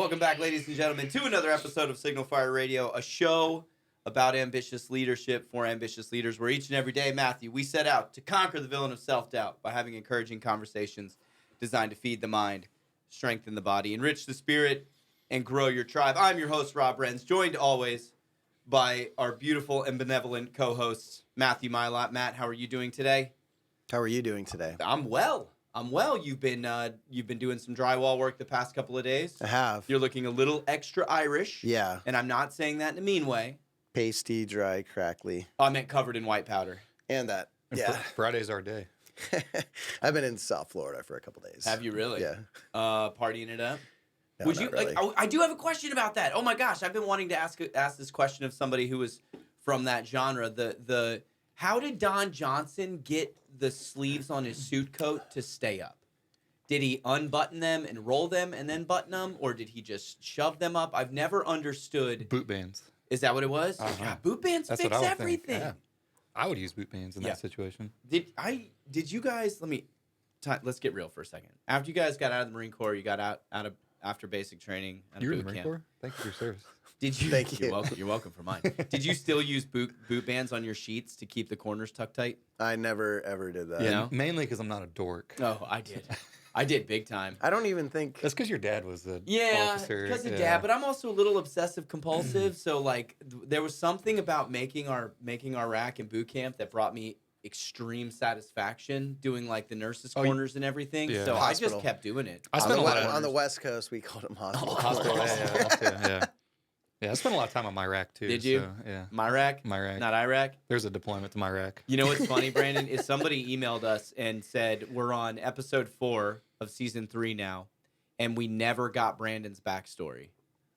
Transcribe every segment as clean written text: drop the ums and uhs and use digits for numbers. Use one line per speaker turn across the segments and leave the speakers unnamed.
Welcome back, ladies and gentlemen, to another episode of Signal Fire Radio, a show about ambitious leadership for ambitious leaders, where each and every day, Matthew, we set out to conquer the villain of self-doubt by having encouraging conversations designed to feed the mind, strengthen the body, enrich the spirit, and grow your tribe. I'm your host, Rob Renz, joined always by our beautiful and benevolent co-hosts, Matthew Mylott. Matt, how are you doing today?
How are you doing today?
I'm well. You've been doing some drywall work the past couple of days.
I have.
You're looking a little extra Irish.
Yeah.
And I'm not saying that in a mean way.
Pasty, dry, crackly.
I meant covered in white powder.
And that. Yeah.
Friday's our day.
I've been in South Florida for a couple days.
Have you really?
Yeah.
Partying it up?
No,
Would you
really.
I do have a question about that. Oh my gosh, I've been wanting to ask this question of somebody who was from that genre. The how did Don Johnson get the sleeves on his suit coat to stay up? Did he unbutton them and roll them and then button them, or did he just shove them up? I've never understood.
Boot bands.
Is that what it was?
Uh-huh.
God, boot bands
That's
fix
what I would
everything.
think. Yeah. I would use boot bands in that situation.
Did you guys? Let's get real for a second. After you guys got out of the Marine Corps, you got out of after basic training.
You were in the Marine Corps? Thank you for your service.
Did you?
Thank you.
You're welcome for mine. Did you still use boot bands on your sheets to keep the corners tucked tight?
I never, ever did that.
You know?
Mainly because I'm not a dork.
Oh, I did. I did big time.
I don't even think...
That's because your dad was the officer.
Because of dad. But I'm also a little obsessive compulsive. So like, there was something about making our rack in boot camp that brought me extreme satisfaction doing like the nurses' corners and everything.
Yeah.
So
Hospital.
I just kept doing it.
I spent a lot
on the West Coast, we called them hospital.
Hospital, yeah. Yeah, I spent a lot of time on my rack too.
Did you?
So, yeah.
My rack? Not Iraq?
There's a deployment to my rack.
You know what's funny, Brandon, is somebody emailed us and said we're on episode 4 of season 3 now, and we never got Brandon's backstory.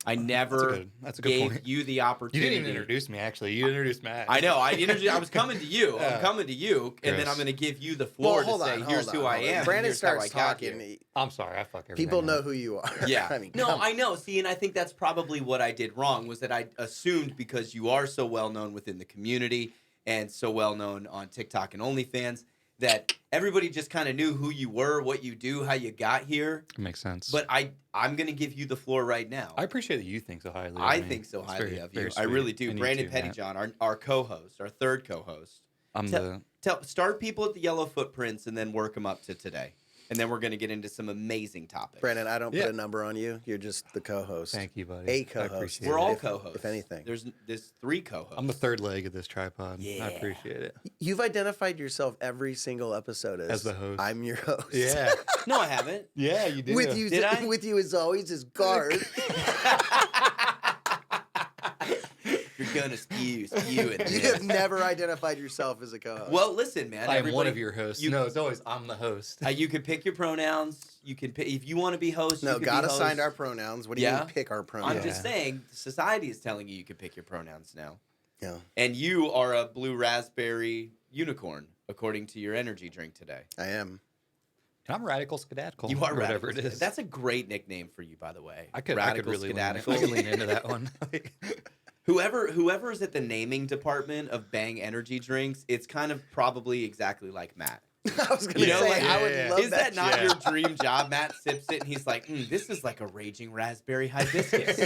I never
that's a good
gave
point.
you the opportunity.
You didn't even introduce me, actually. You introduced Matt.
I know. I was coming to you. I'm coming to you, and then
Chris.
I'm going to give you the floor to say, here's who I am.
Brandon
here's how
starts
I got here.
talking.
I'm sorry. I fuck everything
People know
up.
who you are.
Yeah.
I mean,
I know. See, and I think that's probably what I did wrong, was that I assumed because you are so well known within the community and so well known on TikTok and OnlyFans that everybody just kind of knew who you were, what you do, how you got here.
It makes sense.
But I'm going to give you the floor right now.
I appreciate that you think so highly of
I
me.
think so
It's
highly
very,
of you.
very
I really
sweet.
do.
And you
Brandon
too, Matt.
Pettijohn, our co-host, our third co-host. Start people at the yellow footprints and then work them up to today. And then we're going to get into some amazing topics.
Brandon, I don't put a number on you. You're just the co-host.
Thank you, buddy.
A co-host.
We're all co-hosts.
If anything.
There's 3 co-hosts.
I'm the third leg of this tripod.
Yeah.
I appreciate it.
You've identified yourself every single episode
As the host.
I'm your host.
Yeah.
No, I haven't.
Yeah, you did.
With you,
Did I?
with you as always is guard.
You're going to spew in
You
this.
have never identified yourself as a co-host.
Well, listen, man.
I am one
everybody-
of your hosts.
you-
No, it's always I'm the host.
You can pick your pronouns. You can pick, if you want to be host.
No,
you can
got
be
assigned
host.
our pronouns. What do you
Yeah?
mean pick our pronouns?
I'm just saying, society is telling you can pick your pronouns now.
Yeah.
And you are a blue raspberry unicorn, according to your energy drink today.
I am.
And I'm radical skedaddle.
You are
or whatever
radical.
it is.
That's a great nickname for you, by the way.
I could
Radical
really lean,
skedaddle.
I could lean into that one.
Whoever is at the naming department of Bang Energy drinks, it's kind of probably exactly like Matt.
I was going to say,
like,
I would love
is that not
Yeah.
your dream job? Matt sips it and he's like, this is like a raging raspberry hibiscus.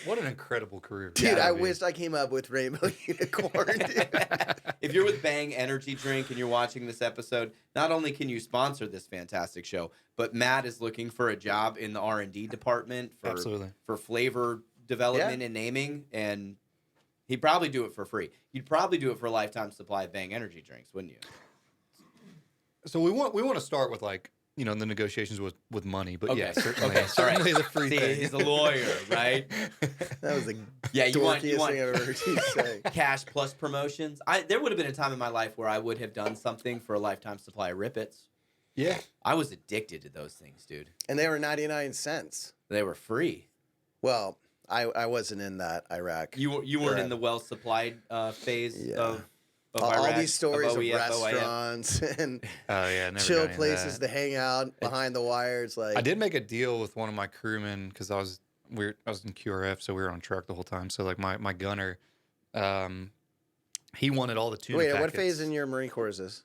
What an incredible career.
Dude,
Gotta
I
be.
wished I came up with Rainbow Unicorn. Dude.
If you're with Bang Energy Drink and you're watching this episode, not only can you sponsor this fantastic show, but Matt is looking for a job in the R&D department for flavor development and naming, and he'd probably do it for free. You'd probably do it for a lifetime supply of Bang Energy drinks, wouldn't you?
So we want to start with the negotiations with money, but
Okay.
yeah, certainly,
Okay.
certainly the free
See,
thing.
he's a lawyer, right?
That was the
You want
dorkiest thing I've ever heard you say.
cash plus promotions. There would have been a time in my life where I would have done something for a lifetime supply of Rippets.
Yeah.
I was addicted to those things, dude.
And they were 99 cents.
They were free.
Well, I wasn't in that Iraq.
You weren't in the well supplied phase of
all
Iraq,
these stories of
OEF, OIF.
restaurants and
Oh yeah, never
chill
got into
places
that.
to hang out behind the wires. Like
I did make a deal with one of my crewmen because I was in QRF, so we were on truck the whole time. So like my gunner, he wanted all the tuna
Wait,
packets.
what phase in your Marine Corps is this?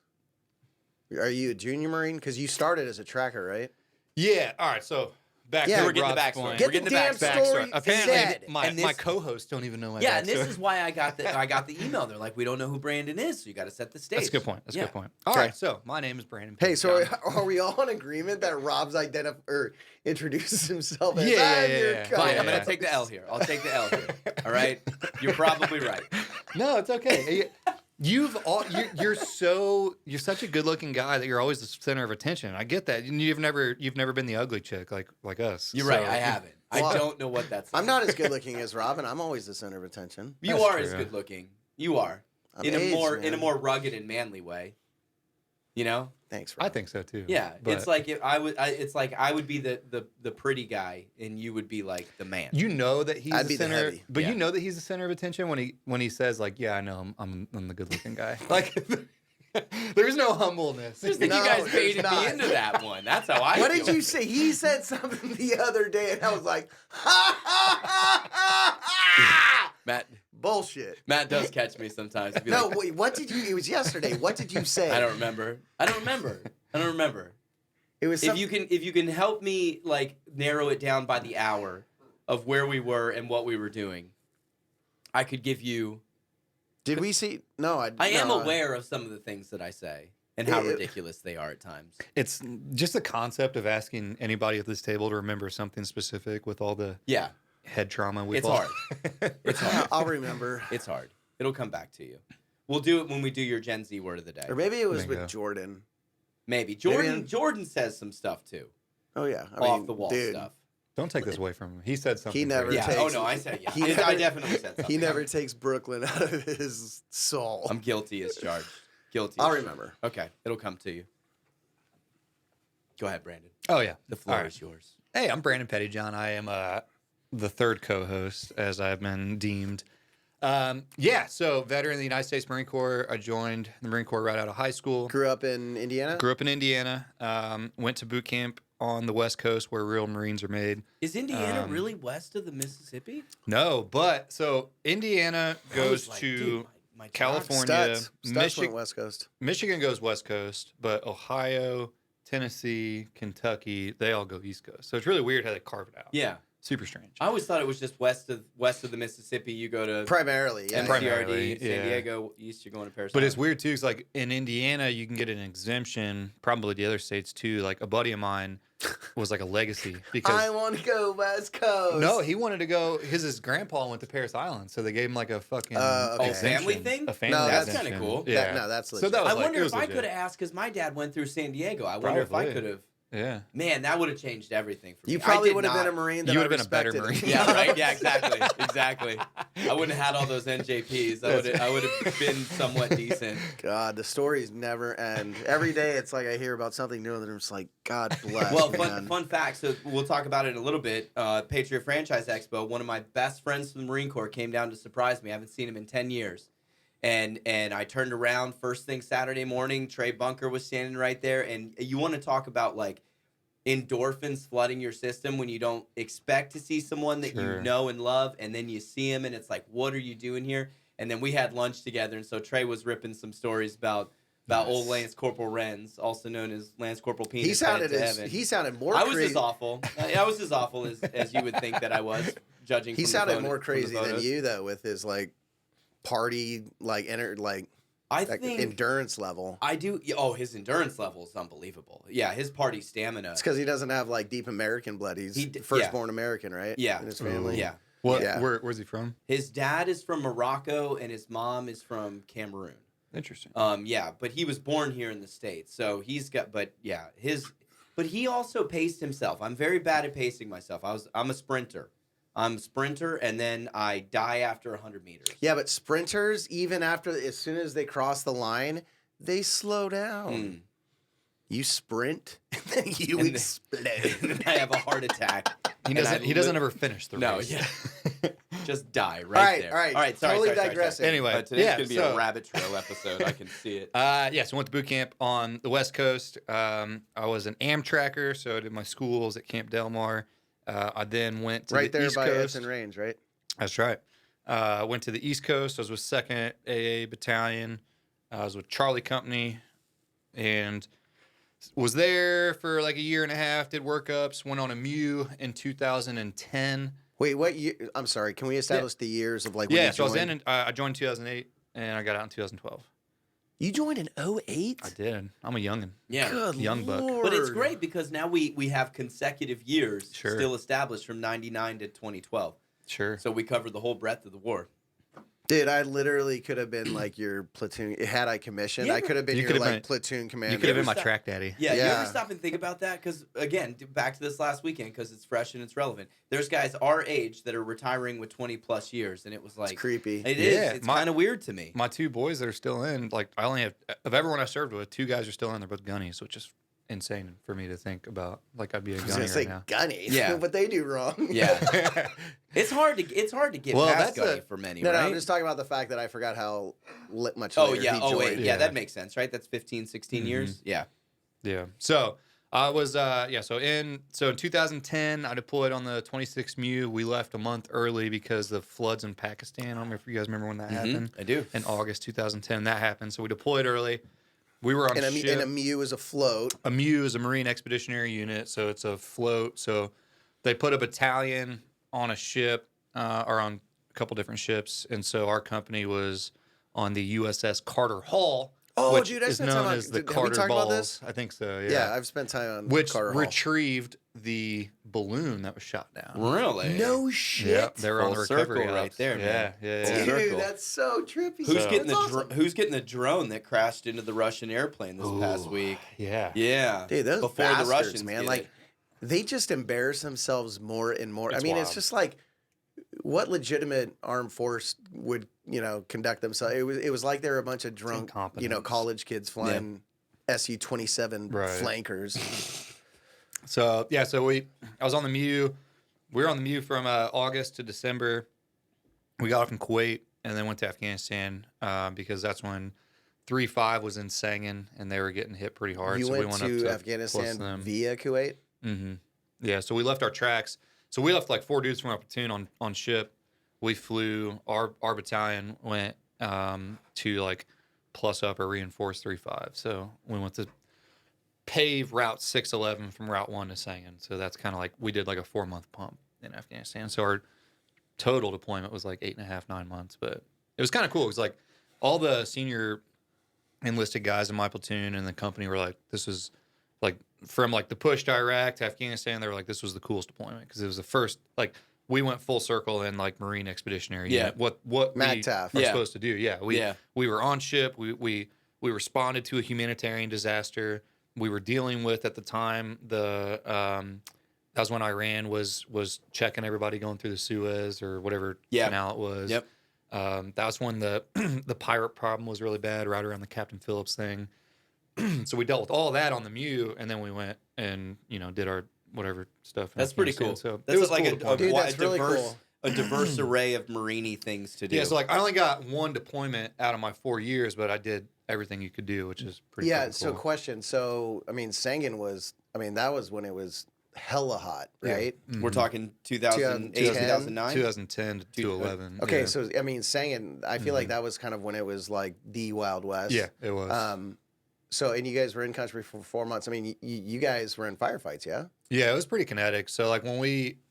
Are you a junior Marine? Because you started as a tracker, right?
Yeah. All right. So back
Yeah,
to
we're getting the
Rob's
backstory.
point.
Get
We're getting
the
the
damn
backstory.
story
Apparently,
said.
my
And this-
co-hosts don't even know my
Yeah,
backstory.
and this is why I got the email. They're like, we don't know who Brandon is, so you got to set the stage.
That's a good point. That's a
Yeah.
good point. All
Okay.
right, so my name is Brandon
Hey, so
Pettijohn.
are we all in agreement that Rob's introduces himself as
Yeah,
I'm
yeah,
your
yeah.
Fine, I'm
co-host."
gonna take the L here. I'll take the L here. All right, you're probably right.
No, it's okay. You're such a good-looking guy that you're always the center of attention. I get that. And you've never been the ugly chick like us.
You're
So-
right. I haven't.
Well,
I don't know what that's.
I'm not as good looking as Rob, and I'm always the center of attention.
You
That's
are as
true.
good looking. You are
I'm
in a
aged,
more
man.
rugged and manly way. You know.
Thanks, Rob.
I think so too.
Yeah,
but
it's like if I would. It's like I would be the pretty guy, and you would be like the man.
you know that he's
I'd
the
be the
center,
heavy.
but
Yeah.
you know that he's the center of attention when he says like, "Yeah, I know, I'm the good-looking guy." Like, there's no humbleness.
I just think
No,
you guys
there's
baited me
not.
into that one. That's how I.
What
feel.
did you say? He said something the other day, and I was like, ha, ha, ha, ha, ha. Bullshit.
Matt does catch me sometimes. Be
No,
like,
wait, what did you? It was yesterday. What did you say?
I don't remember.
It was
If you can help me like narrow it down by the hour of where we were and what we were doing, I could give you.
Did we see? No,
I am
no,
aware of some of the things that I say and how
It-
ridiculous they are at times.
It's just the concept of asking anybody at this table to remember something specific with all the
Yeah,
head trauma we've
it's
all.
hard. It's hard.
I'll remember.
It's hard. It'll come back to you. We'll do it when we do your Gen Z word of the day.
Or maybe it was
Bingo.
with Jordan.
Maybe Jordan.
Maybe-
Jordan says some stuff too,
Oh yeah, I
off
mean,
the wall
dude,
stuff.
Don't take this away from him. He said something.
never
crazy.
Yeah.
takes-
Oh no, I said yeah.
he
I
never-
definitely said something.
He never takes Brooklyn out of his soul.
I'm guilty as charged. Guilty.
I'll
as charged.
remember.
Okay, it'll come to you. Go ahead, Brandon.
Oh yeah.
The floor
All right.
is yours.
Hey, I'm Brandon Pettijohn. I am the third co-host, as I've been deemed. So veteran of the United States Marine Corps. I joined the Marine Corps right out of high school.
Grew up in Indiana.
Grew up in Indiana. Went to boot camp on the West Coast where real Marines are made.
Is Indiana really west of the Mississippi?
No, but so Indiana
I
goes
was like,
to
dude, my
California.
Studs went
Michigan,
West Coast.
Michigan goes West Coast, but Ohio, Tennessee, Kentucky, they all go East Coast. So it's really weird how they carve it out.
Yeah,
Super strange.
I always thought it was just west of the Mississippi. You go to
Primarily, yeah.
MCRD,
Primarily,
San
yeah.
Diego, east. You're going to Paris.
But it's weird too, because like in Indiana, you can get an exemption. Probably the other states too. Like a buddy of mine was like a legacy because
I want to go West Coast.
no, he wanted to go. His grandpa went to Paris Island, so they gave him like a fucking
Okay.
exemption,
family thing?
A family
No, that's
kinda
exemption.
cool.
Yeah,
No, that's
so
legit.
that was
I
like,
wonder
it
if
was
I
legit.
could have asked because my dad went through San Diego. I wonder if I
Probably.
could have.
Yeah,
Man, that would have changed everything for me.
You
I
probably
did
would have been
not.
a Marine. That
You
I
would have been a better
respected.
Marine.
Yeah, right. Yeah, exactly. I wouldn't have had all those NJPs. I would have been somewhat decent.
God, the stories never end. Every day, it's like I hear about something new, and I'm just like, God bless.
Well,
man.
fun fact. So we'll talk about it in a little bit. Patriot Franchise Expo. One of my best friends from the Marine Corps came down to surprise me. I haven't seen him in 10 years. And I turned around first thing Saturday morning. Trey Bunker was standing right there. And you want to talk about like endorphins flooding your system when you don't expect to see someone that
Sure.
you know and love, and then you see him and it's like, what are you doing here? And then we had lunch together, and so Trey was ripping some stories about old Lance Corporal Renz, also known as Lance Corporal Penis.
he sounded
headed to
as
heaven.
he sounded more.
I was
crazy.
as awful. I was as awful as you would think that I was, judging.
He
from
sounded
the
more
from the
crazy than
photos.
you though, with his like party like
I
like
think
endurance level.
I do. Oh, his endurance level is unbelievable. Yeah, his party stamina.
It's because he doesn't have like deep American blood. He's
He d-
firstborn American, right?
Yeah.
in his family.
Yeah,
What?
Yeah.
Where's he from?
his dad is from Morocco and his mom is from Cameroon.
Interesting.
Yeah, but he was born here in the States, so he's got. But yeah, but he also paced himself. I'm very bad at pacing myself. I'm a sprinter. I'm a sprinter, and then I die after 100 meters.
Yeah, but sprinters, even as soon as they cross the line, they slow down.
Mm.
You sprint, and then you
And then-
explode.
And then I have a heart attack.
He
and I
doesn't. He doesn't
li-
ever finish the
No,
race.
yeah. Just die right,
All right,
there.
all right.
All right. Sorry,
Totally
sorry.
digressing.
Anyway,
Today's
yeah,
gonna be
so-
a rabbit trail episode. I can see it.
So I went to boot camp on the West Coast. I was an Amtracker, so I did my schools at Camp Delmar. I then went to
Right
the
there
East
by
Coast.
Edson Range, right?
That's right. Went to the East Coast. I was with 2nd AA Battalion. I was with Charlie Company, and was there for like a year and a half, did workups, went on a MEU in 2010.
Wait, what year? I'm sorry. Can we establish the years of like when
Yeah,
you
so
joined?
I joined in 2008 and I got out in 2012.
You joined in 08?
I did. I'm a youngin.
Yeah.
Good
Young buck.
Lord.
But it's great because now we have consecutive years
Sure.
still established from 99 to 2012.
Sure.
So we covered the whole breadth of the war.
Dude, I literally could have been like your platoon. Had I commissioned,
You
I
ever-
could have been
You
your
could have
like
been-
platoon commander.
You could have been
ever
my
stop-
track daddy.
Yeah, you
Yeah.
ever stop and think about that? Because, again, back to this last weekend, because it's fresh and it's relevant. There's guys our age that are retiring with 20-plus years, and it was like...
It's creepy.
It is.
Yeah,
It's
my-
kind of weird to me.
My two boys that are still in, like I only have, of everyone I served with, 2 guys are still in. They're both gunnies, which is insane for me to think about. Like I'd be a
I was
gunny
gonna
right
say
now.
gunny.
Yeah.
What they do wrong.
Yeah. It's hard to get
Well,
past
that's
gunny
a-
for many,
No,
right?
I'm just talking about the fact that I forgot how much
Oh,
later
yeah.
he
Oh,
joined.
wait. Yeah,
Yeah.
that makes sense, right? That's 15, 16 years? Yeah.
Yeah. So I was so in 2010 I deployed on the 26th MEU. We left a month early because of floods in Pakistan. I don't know if you guys remember when that happened.
I do.
In August 2010 that happened. So we deployed early. We were on
And
ship.
a MEU is a float.
A MEU is a Marine Expeditionary Unit, so it's a float. So they put a battalion on a ship or on a couple different ships, and so our company was on the USS Carter Hall,
Oh,
which
dude, I
is
spent time
known
on.
as the
Have we
Carter
talked
Balls.
about this?
I think so. Yeah.
Yeah, I've spent time on
Which
Carter Hall.
retrieved the balloon that was shot down.
Really?
No shit.
Yeah, they were on the
Full
recovery
circle right
ops.
there,
Yeah,
man.
yeah,
Full
yeah.
circle.
Dude, that's so trippy.
Who's
So-
getting
That's
the
awesome.
who's getting the drone that crashed into the Russian airplane this past
Ooh,
week?
Yeah.
Yeah.
Dude, those
Before
bastards,
the Russians
man,
get
like
it.
they just embarrass themselves more and more. I
It's
mean, it's
wild.
just like what legitimate armed force would, conduct themselves. It was like they were a bunch of drunk,
incompetence.
college kids flying Su-27
Right.
flankers.
So yeah, I was on the MEU. We were on the MEU from August to December. We got off in Kuwait and then went to Afghanistan because that's when 3-5 was in Sangin and they were getting hit pretty hard.
You
so
went
we went
to
up to
Afghanistan
them.
via Kuwait?
Mm-hmm. Yeah, so we left our tracks. So we left like 4 dudes from our platoon on ship. We flew. Our battalion went to like plus up or reinforce 3-5. So we went to pave Route 611 from Route 1 to Sangin. So that's kind of like we did like a 4-month pump in Afghanistan. So our total deployment was like 8.5, 9 months. But it was kind of cool. It was like all the senior enlisted guys in my platoon and the company were like, this was like from like the push to Iraq to Afghanistan. They were like, this was the coolest deployment because it was the first like we went full circle in like Marine Expeditionary Unit. What we
MAGTF.
are
Yeah.
supposed to do. Yeah, we were on ship. We responded to a humanitarian disaster. We were dealing with at the time the that was when Iran was checking everybody going through the Suez or whatever canal it was.
Yep.
That was when the the pirate problem was really bad, right around the Captain Phillips thing. So we dealt with all that on the MEU, and then we went and did our whatever stuff. in
That's pretty
Afghanistan.
cool.
So
That's
it was
like
cool
a
deployment.
Dude,
wide-
that's really
diverse,
cool.
a diverse array of Marine things to do.
Yeah, so like I only got 1 deployment out of my 4 years, but I did everything you could do, which is pretty
Yeah,
fucking
so
cool.
question. So, I mean, Sangin was, that was when it was hella hot,
Yeah.
right?
We're talking 2008,
2010,
2009.
2010 to 2011.
Okay,
yeah.
so, Sangin, I feel like that was kind of when it was like the Wild West.
Yeah, it was.
So, and you guys were in country for 4 months. I mean, you guys were in firefights, yeah?
Yeah, it was pretty kinetic. So like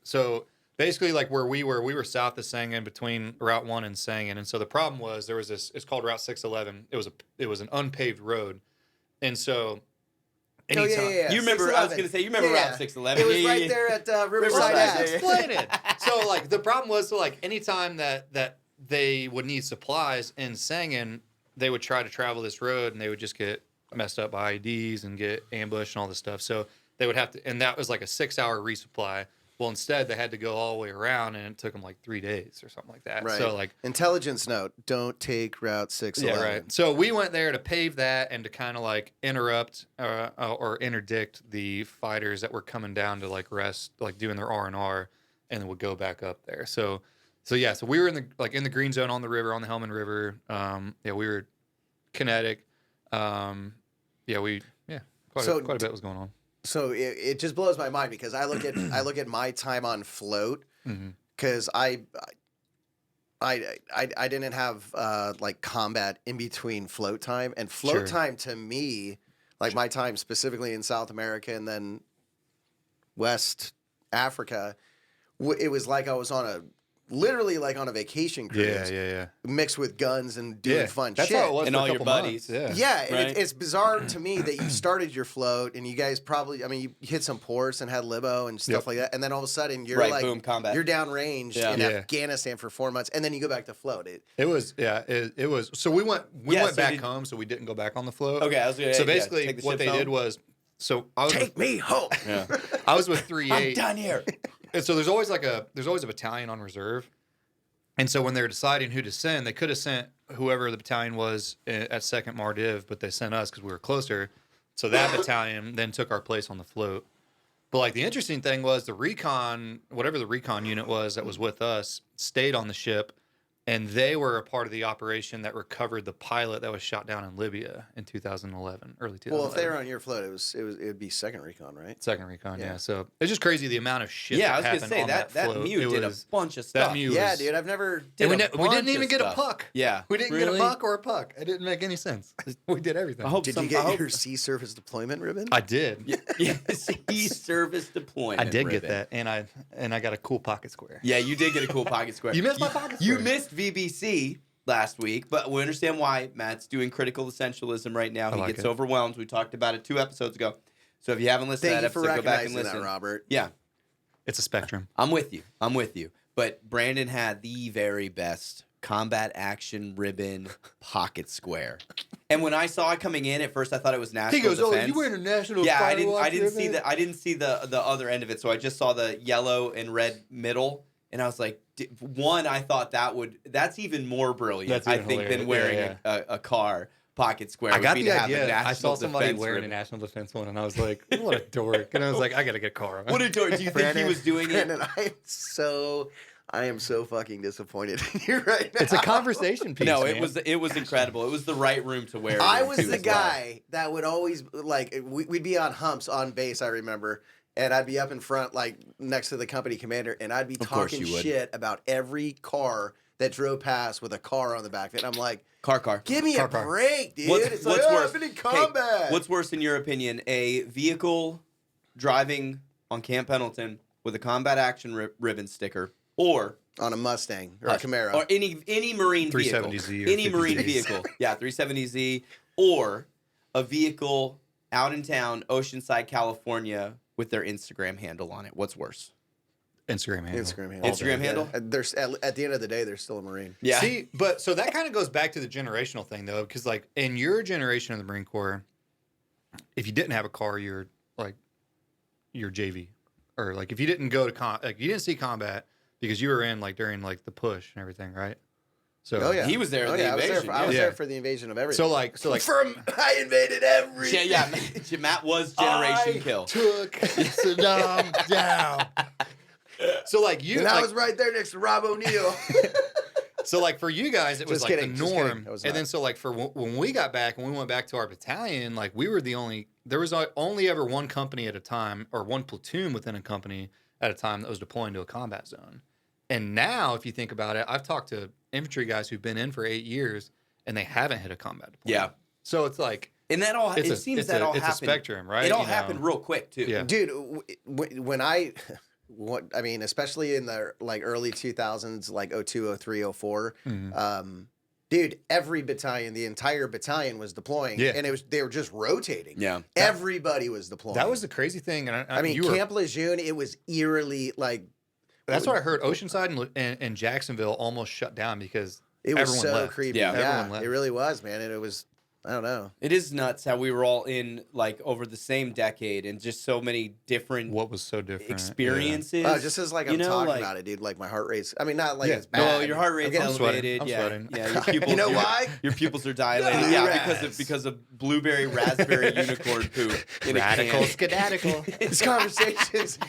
so basically like where we were south of Sangin between Route 1 and Sangin. And so the problem was there was this, it's called Route 611. It was an unpaved road. And so anytime
You remember? I was
611.
going to say you remember
Yeah.
Route 611.
It was
Yeah,
right
yeah.
there at
Riverside
Riverside
Ave.
Ave.
explain it. So like the problem was so like anytime that they would need supplies in Sangin, they would try to travel this road and they would just get messed up by IEDs and get ambushed and all this stuff. So they would have to, and that was like a 6-hour resupply. Well, instead they had to go all the way around, and it took them like 3 days or something like that.
Right.
So like,
Intelligence note, don't take Route 611.
yeah, right. So we went there to pave that and to kind of like interrupt or interdict the fighters that were coming down to like rest, like doing their R&R, and then would go back up there. So we were in the green zone on the river, on the Helmand River. We were kinetic. Quite a bit was going on.
So it just blows my mind because I look at my time on float because I didn't have like combat in between float time, and float
Sure.
time to me like my time specifically in South America and then West Africa, it was like I was literally like on a vacation cruise.
Yeah.
Mixed with guns and doing fun
That's
shit.
how it was
And
for
all
a
your
couple
buddies.
months.
Yeah,
Right?
and it's bizarre to me that you started your float and you guys probably, I mean, you hit some ports and had libo and stuff like that, and then all of a sudden you're
Right, boom, combat.
you're downrange in Afghanistan for 4 months, and then you go back to float.
It was. So we went
so
back home, so we didn't go back on the float.
Okay, I was gonna.
So
yeah,
basically,
take the
what
ships
they
home.
did was, so I was
Take me home.
Yeah.
I was with
I'm
3-8.
done here.
And so there's always a battalion on reserve. And so when they were deciding who to send, they could have sent whoever the battalion was at Second Mardiv, but they sent us because we were closer. So that battalion then took our place on the float. But like the interesting thing was the recon, whatever the recon unit was that was with us, stayed on the ship, and they were a part of the operation that recovered the pilot that was shot down in Libya in 2011, early 2011.
Well, if they were on your float, it would be second recon, right?
Second recon,
Yeah.
yeah. So it's just crazy the amount of shit.
Yeah, I
that
was gonna
happened
say
on
that
float.
mute
It
did
was-
a bunch of
that
stuff.
mute
Yeah,
was-
dude, I've never.
Did
And
a
we didn't
bunch
even
of
get a
stuff.
puck.
Yeah,
We didn't get
really?
a puck or a puck. It didn't make any sense. We did everything.
I hope
Did
some,
you get
I hope-
your sea surface deployment ribbon?
I did.
Yeah, sea service deployment.
I did get
ribbon.
that, and I got a cool pocket square.
Yeah, you did get a cool pocket square.
You missed my pocket
You
square.
missed VBC last week, but we understand why. Matt's doing critical essentialism right now.
I
He
like
gets
it.
overwhelmed. We talked about it 2 episodes ago. So if you haven't listened
Thank
to
you
that
for
episode, go back and
recognizing
listen.
that, Robert.
Yeah,
It's a spectrum.
I'm with you. But Brandon had the very best combat action ribbon pocket square. And when I saw it coming in, at first I thought it was national
He goes,
defense.
"Oh, you were international."
Yeah, I
Firewatch
didn't see
ribbon?"
the other end of it, so I just saw the yellow and red middle, and I was like, one, I thought that's even more brilliant.
That's
I
even
think than
hilarious.
wearing a car pocket square.
I
would
got
be
the
to have a
idea. I
national
saw somebody
defense
wearing
ribbon.
a national defense one, and I was like, "What a dork!" And I was like, "I gotta get a car."
What a dork! Do you think he was doing it?
Brandon, I am so fucking disappointed in you right now.
It's a conversation piece.
No,
man.
it was incredible. It was the right room to wear. it
I
in,
was
too,
the
as well.
guy that would always like we'd be on humps on base. I remember, and I'd be up in front, like next to the company commander, and I'd be
Of course
talking
you would.
shit about every car that drove past with a car on the back of it. And I'm like,
Car.
give me
Car.
a break, dude.
What's
It's like,
worse?
I've been in
Hey,
combat.
what's worse in your opinion? A vehicle driving on Camp Pendleton with a combat action ribbon sticker, or
on a Mustang or a Camaro?
or any marine vehicle,
370Z or
any marine
50Z.
vehicle, yeah, 370Z, or a vehicle out in town, Oceanside, California, with their Instagram handle on it. What's worse?
Instagram handle.
Instagram handle.
Instagram handle?
Yeah. There's at the end of the day, there's still a Marine.
Yeah.
See, but so that kind of goes back to the generational thing, though, because like in your generation of the Marine Corps, if you didn't have a car, you're JV, or like if you didn't go to you didn't see combat because you were in like during like the push and everything, right? So
Oh yeah,
He was there at the
I was there.
invasion,
I was
yeah.
there for the invasion of everything.
So like
I invaded everything.
Yeah, Matt was Generation
I
Kill.
took Saddam down. So like you,
And I
like,
was right there next to Rob O'Neill.
so like for you guys, it was
Just
like
kidding,
the
just kidding.
norm.
I was
And
not.
then so like for when we got back and we went back to our battalion, like we were the only. There was only ever one company at a time, or one platoon within a company at a time that was deploying to a combat zone. And now, if you think about it, I've talked to infantry guys who've been in for 8 years and they haven't hit a combat deployment.
Yeah.
So it's like
And that all,
it's
it
a,
seems
it's
that
a,
all
it's
happened.
a spectrum, right?
It all
You know?
happened real quick, too.
Yeah.
Dude, when I mean, especially in the like early 2000s, like 02, 03, 04, dude, every battalion, the entire battalion was deploying,
Yeah.
and they were just rotating.
Yeah.
Everybody was deploying.
That was the crazy thing. And
I mean,
you were,
Camp Lejeune, it was eerily like
that's what I heard. Oceanside and Jacksonville almost shut down because
it was
everyone
so
left.
creepy.
Yeah.
Everyone left.
It really was, man. And it was, I don't know.
It is nuts how we were all in, like, over the same decade and just so many different
What was so different?
experiences.
Oh, just as like I'm
you know,
talking
like,
about it, dude. Like my heart rate's. I mean, not like
Yeah.
it's bad.
No, your heart
I'm
rate's
getting-
sweating.
elevated.
I'm
yeah,
sweating.
yeah. Your pupils,
You know why?
Your pupils are dilated. Yeah, because of blueberry raspberry unicorn poop in
Radical
a can.
skedaddle.
This conversation's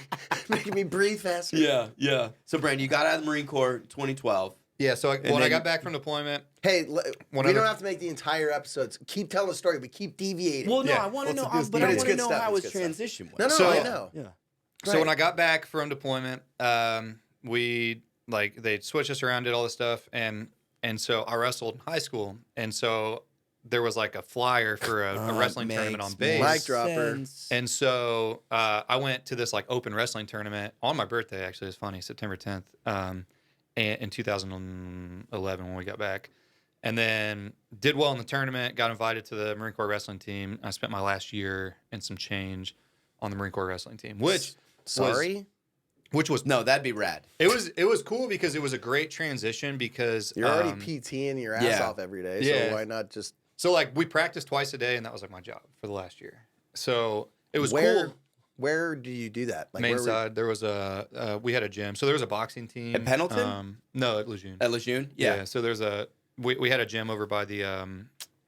making me breathe faster.
Yeah. So, Brandon, you got out of the Marine Corps in 2012.
Yeah. So when I
then-
got back from deployment,
Hey, we
Whatever.
don't have to make the entire episodes. Keep telling the story. We keep deviating.
Well, no,
Yeah.
I want to
Let's
know,
do
but
this.
I
It's
want to
good
know
stuff.
how
It's
his
good
transition
no,
went.
no,
So-
I know.
Yeah.
So when I got back from deployment, we like they switched us around, did all this stuff, and so I wrestled in high school, and so there was like a flyer for a wrestling tournament on base.
Mic dropper.
And so I went to this like open wrestling tournament on my birthday. Actually, it's funny, September 10th, in 2011 when we got back, and then did well in the tournament. Got invited to the Marine Corps wrestling team. I spent my last year and some change on the Marine Corps wrestling team, which was
No, that'd be rad.
it was cool because it was a great transition because
You're already PTing your ass off every day, so why not just...
So like we practiced twice a day, and that was like my job for the last year. So it was cool.
Where do you do that? Like
Main side, there was we had a gym. So there was a boxing team
At Pendleton?
No, at Lejeune.
At Lejeune? Yeah.
So there's we had a gym over by the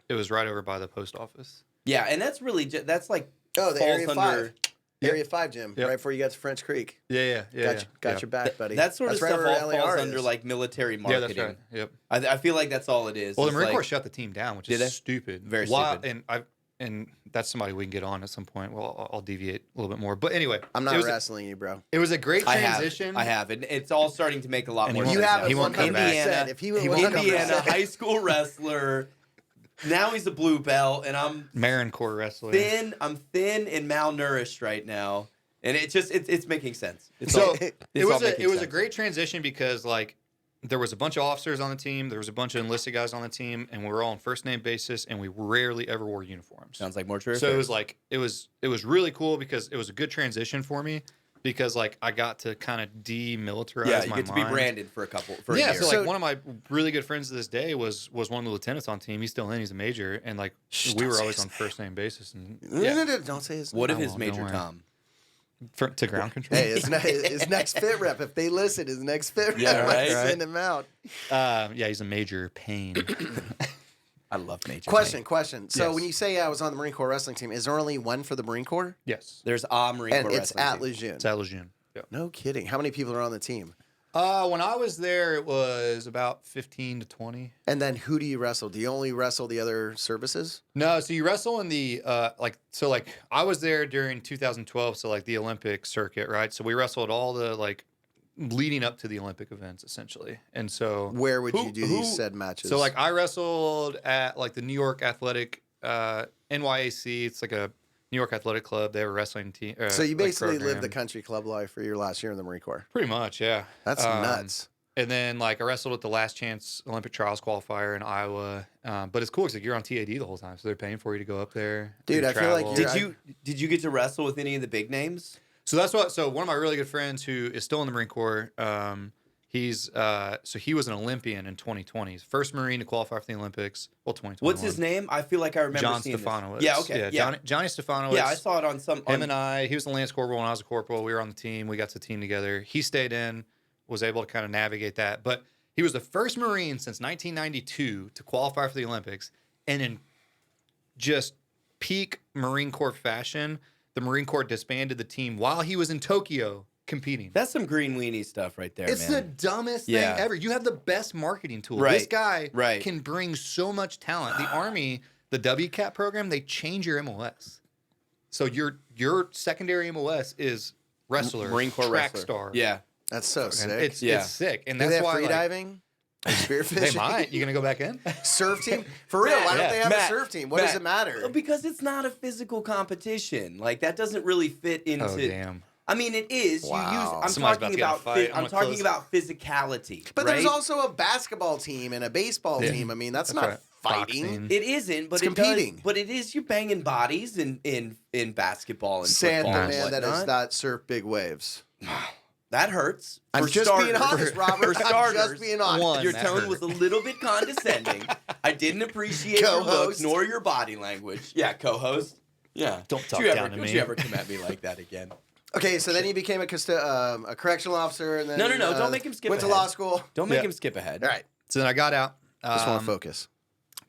it was right over by the post office.
Yeah, and that's really that's like
the Area 5.
Yep.
Area 5 gym,
Yep.
right before you got to French Creek.
Yeah.
Got your back, buddy.
That sort of
That's
stuff
right
all
where
falls
LAR
under
is.
like military
Yeah,
marketing.
that's right. Yep.
I feel like that's all it is.
Well, the
It's
Marine
like-
Corps shut the team down, which
Did they?
is stupid.
Very stupid.
And that's somebody we can get on at some point. Well, I'll deviate a little bit more. But anyway,
I'm not
it was
wrestling you, bro.
It was a great transition.
I have. And it's all starting to make a lot
And
more
he
sense.
won't-
You have
he
it
won't come back.
100%. If he would
Indiana high school wrestler. Now he's a blue belt, and I'm
Marine Corps wrestler.
thin. I'm thin and malnourished right now, and it's making sense. It's
So
all,
it was
making
a
sense.
great transition because like there was a bunch of officers on the team, there was a bunch of enlisted guys on the team, and we were all on first name basis, and we rarely ever wore uniforms.
Sounds like mortuary.
So it was like it was really cool because it was a good transition for me because like I got to kind of demilitarize
yeah, you
my
get to be
mind.
Brandon for a
Yeah,
year.
so like one of my really good friends to this day was one of the lieutenants on team. He's still in. He's a major, and like we
don't
were
say
always
his
on first name basis. And
No, don't say his name.
What if
I
his
won't,
Major
don't worry.
Tom?
to ground control.
Hey, his next fit rep. If they listen, his next fit rep.
Yeah, right.
Send him out.
Yeah, he's a major pain.
I love Major.
Question. So
Yes.
when you say I was on the Marine Corps wrestling team, is there only one for the Marine Corps?
Yes,
There's a Marine
And
Corps
it's
wrestling
at
team.
Lejeune.
it's at Lejeune. Yeah.
No kidding. How many people are on the team?
When I was there, it was about 15 to 20.
And then who do you wrestle? Do you only wrestle the other services?
No, so you wrestle in the like I was there during 2012, so like the Olympic circuit, right? So we wrestled all the like leading up to the Olympic events essentially. And so
Where would you do these said matches?
So like I wrestled at like the New York Athletic NYAC. It's like a New York Athletic Club. They have a wrestling team.
So you basically
program.
lived the country club life for your last year in the Marine Corps.
Pretty much, yeah.
That's nuts.
And then like I wrestled at the Last Chance Olympic Trials qualifier in Iowa. But it's cool because like, you're on TAD the whole time, so they're paying for you to go up there.
Dude,
you
I feel like
travel.
Did you get to wrestle with any of the big names?
So that's what. So one of my really good friends who is still in the Marine Corps, he was an Olympian in 2020. He's the first Marine to qualify for the Olympics. Well, 2021.
What's his name? I feel like I remember
John
seeing
Stefanowicz.
This. Yeah, okay. Yeah.
Johnny Stefanowicz.
Yeah, I saw it on some.
Him and I, he was the Lance Corporal when I was a corporal. We were on the team. We got to the team together. He stayed in, was able to kind of navigate that. But he was the first Marine since 1992 to qualify for the Olympics. And in just peak Marine Corps fashion, the Marine Corps disbanded the team while he was in Tokyo competing.
That's some green weenie stuff right there,
It's
man.
the dumbest
Yeah.
thing ever. You have the best marketing tool.
Right,
This guy
right.
can bring so much talent. The Army, the WCAP program, they change your MOS. So your secondary MOS is wrestler,
Marine Corps
track
wrestler.
star.
Yeah.
That's so
And
sick.
it's
Yeah.
sick. And
do
that's
they have
why
free
like,
diving? Spearfishing?
they might. You gonna go back in?
Surf team? For real, why don't
Yeah.
they have
Matt,
a surf team? What does
Matt,
it matter?
Because it's not a physical competition. Like that doesn't really fit into.
Oh damn.
I mean, it is.
Wow.
You use. I'm
Somebody's
talking
about to
about.
get in a fight.
I'm
I'm
talking
close.
about physicality.
But
right?
there's also a basketball team and a baseball
Yeah.
team. I mean, that's
That's
not
right.
fighting.
Boxing.
It isn't, but
It's
it does.
competing.
But it is. You're banging bodies in basketball and
Sand the
football and
man that
whatnot.
does not surf big waves.
That hurts.
I'm
For
just
starters.
being honest, Robert.
For
I'm
starters,
just being honest.
One.
Your
that
tone
hurt.
was a little bit condescending. I didn't appreciate your look
Co-host.
nor your body language. Yeah, co-host. Yeah.
Don't talk
you ever,
down to
don't
me.
you ever come at me like that again?
Okay, so then he became a correctional officer, and then
No. Don't make him skip
Went to
ahead.
law school.
Don't make
Yeah.
him skip ahead.
All right,
So then I got out.
just want to focus.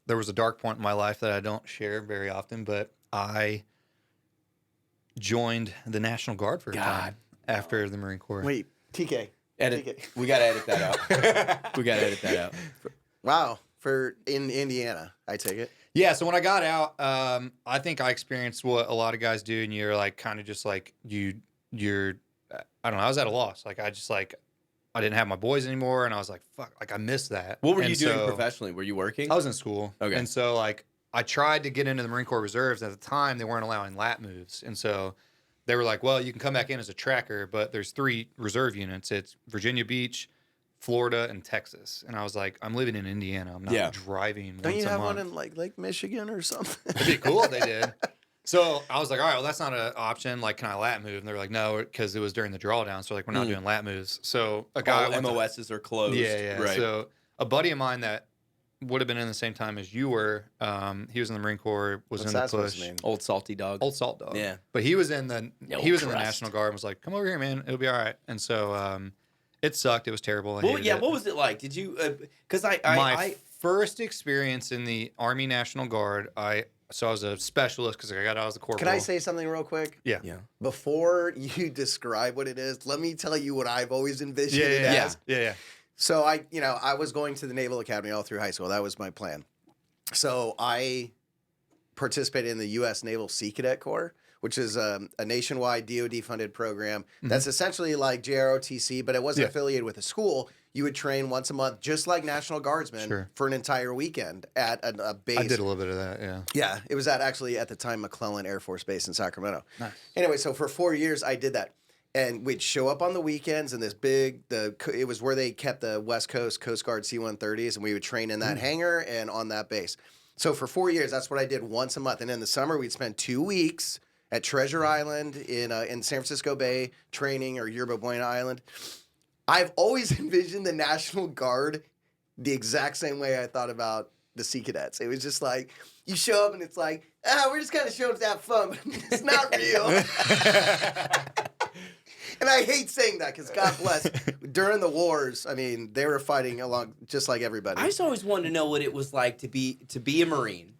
There was a dark point in my life that I don't share very often, but I joined the National Guard for a time after the Marine Corps.
Wait, TK.
Edit.
TK.
We gotta edit that out. We gotta edit that out.
Wow, in Indiana, I take it.
Yeah, so when I got out, I think I experienced what a lot of guys do, and you're like kind of just like you're I don't know, I was at a loss. Like I didn't have my boys anymore, and I was like, fuck, like I miss that.
What were
And
you doing
so
professionally? Were you working?
I was in school.
Okay.
And so like I tried to get into the Marine Corps Reserves. At the time, they weren't allowing lat moves. And so they were like, well, you can come back in as a tracker, but there's 3 reserve units. It's Virginia Beach, Florida, and Texas. And I was like, I'm living in Indiana. I'm not driving
Don't
once
you
a
have
month.
one in like Lake Michigan or something?
It'd be cool if they did. So I was like, all right, well, that's not an option. Like, can I lat move? And they're like, no, because it was during the drawdown. So like, we're not doing lat moves. So a guy
All MOSs are closed.
Yeah.
Right.
So a buddy of mine that would have been in the same time as you were, he was in the Marine Corps, was
What's
in the
that supposed
push.
to mean?
Old salty dog.
Old salt dog.
Yeah.
But he was in the
No
he was in the
crust.
National Guard and was like, come over here, man. It'll be all right. And so it sucked. It was terrible. I
Well,
hated
yeah.
it.
What was it like? Did you? Because
My first experience in the Army National Guard, I was a specialist because I got out as a corporal.
Can I say something real quick?
Yeah.
Yeah.
Before you describe what it is, let me tell you what I've always envisioned it
Yeah.
as.
Yeah.
So I was going to the Naval Academy all through high school. That was my plan. So I participated in the U.S. Naval Sea Cadet Corps, which is a nationwide DoD-funded program. That's essentially like JROTC, but it wasn't affiliated with a school. You would train once a month, just like National Guardsmen, for an entire weekend at a base.
I did a little bit of that, yeah.
Yeah, it was at the time, McClellan Air Force Base in Sacramento.
Nice.
Anyway, so for 4 years, I did that. And we'd show up on the weekends in this it was where they kept the West Coast Coast Guard C-130s, and we would train in that hangar and on that base. So for 4 years, that's what I did once a month. And in the summer, we'd spend 2 weeks at Treasure Island in San Francisco Bay training, or Yerba Buena Island. I've always envisioned the National Guard the exact same way I thought about the Sea Cadets. It was just like, you show up and it's like, we're just kind of showing up to have fun, but it's not real. And I hate saying that because God bless, during the wars, I mean, they were fighting along just like everybody.
I just always wanted to know what it was like to be a Marine,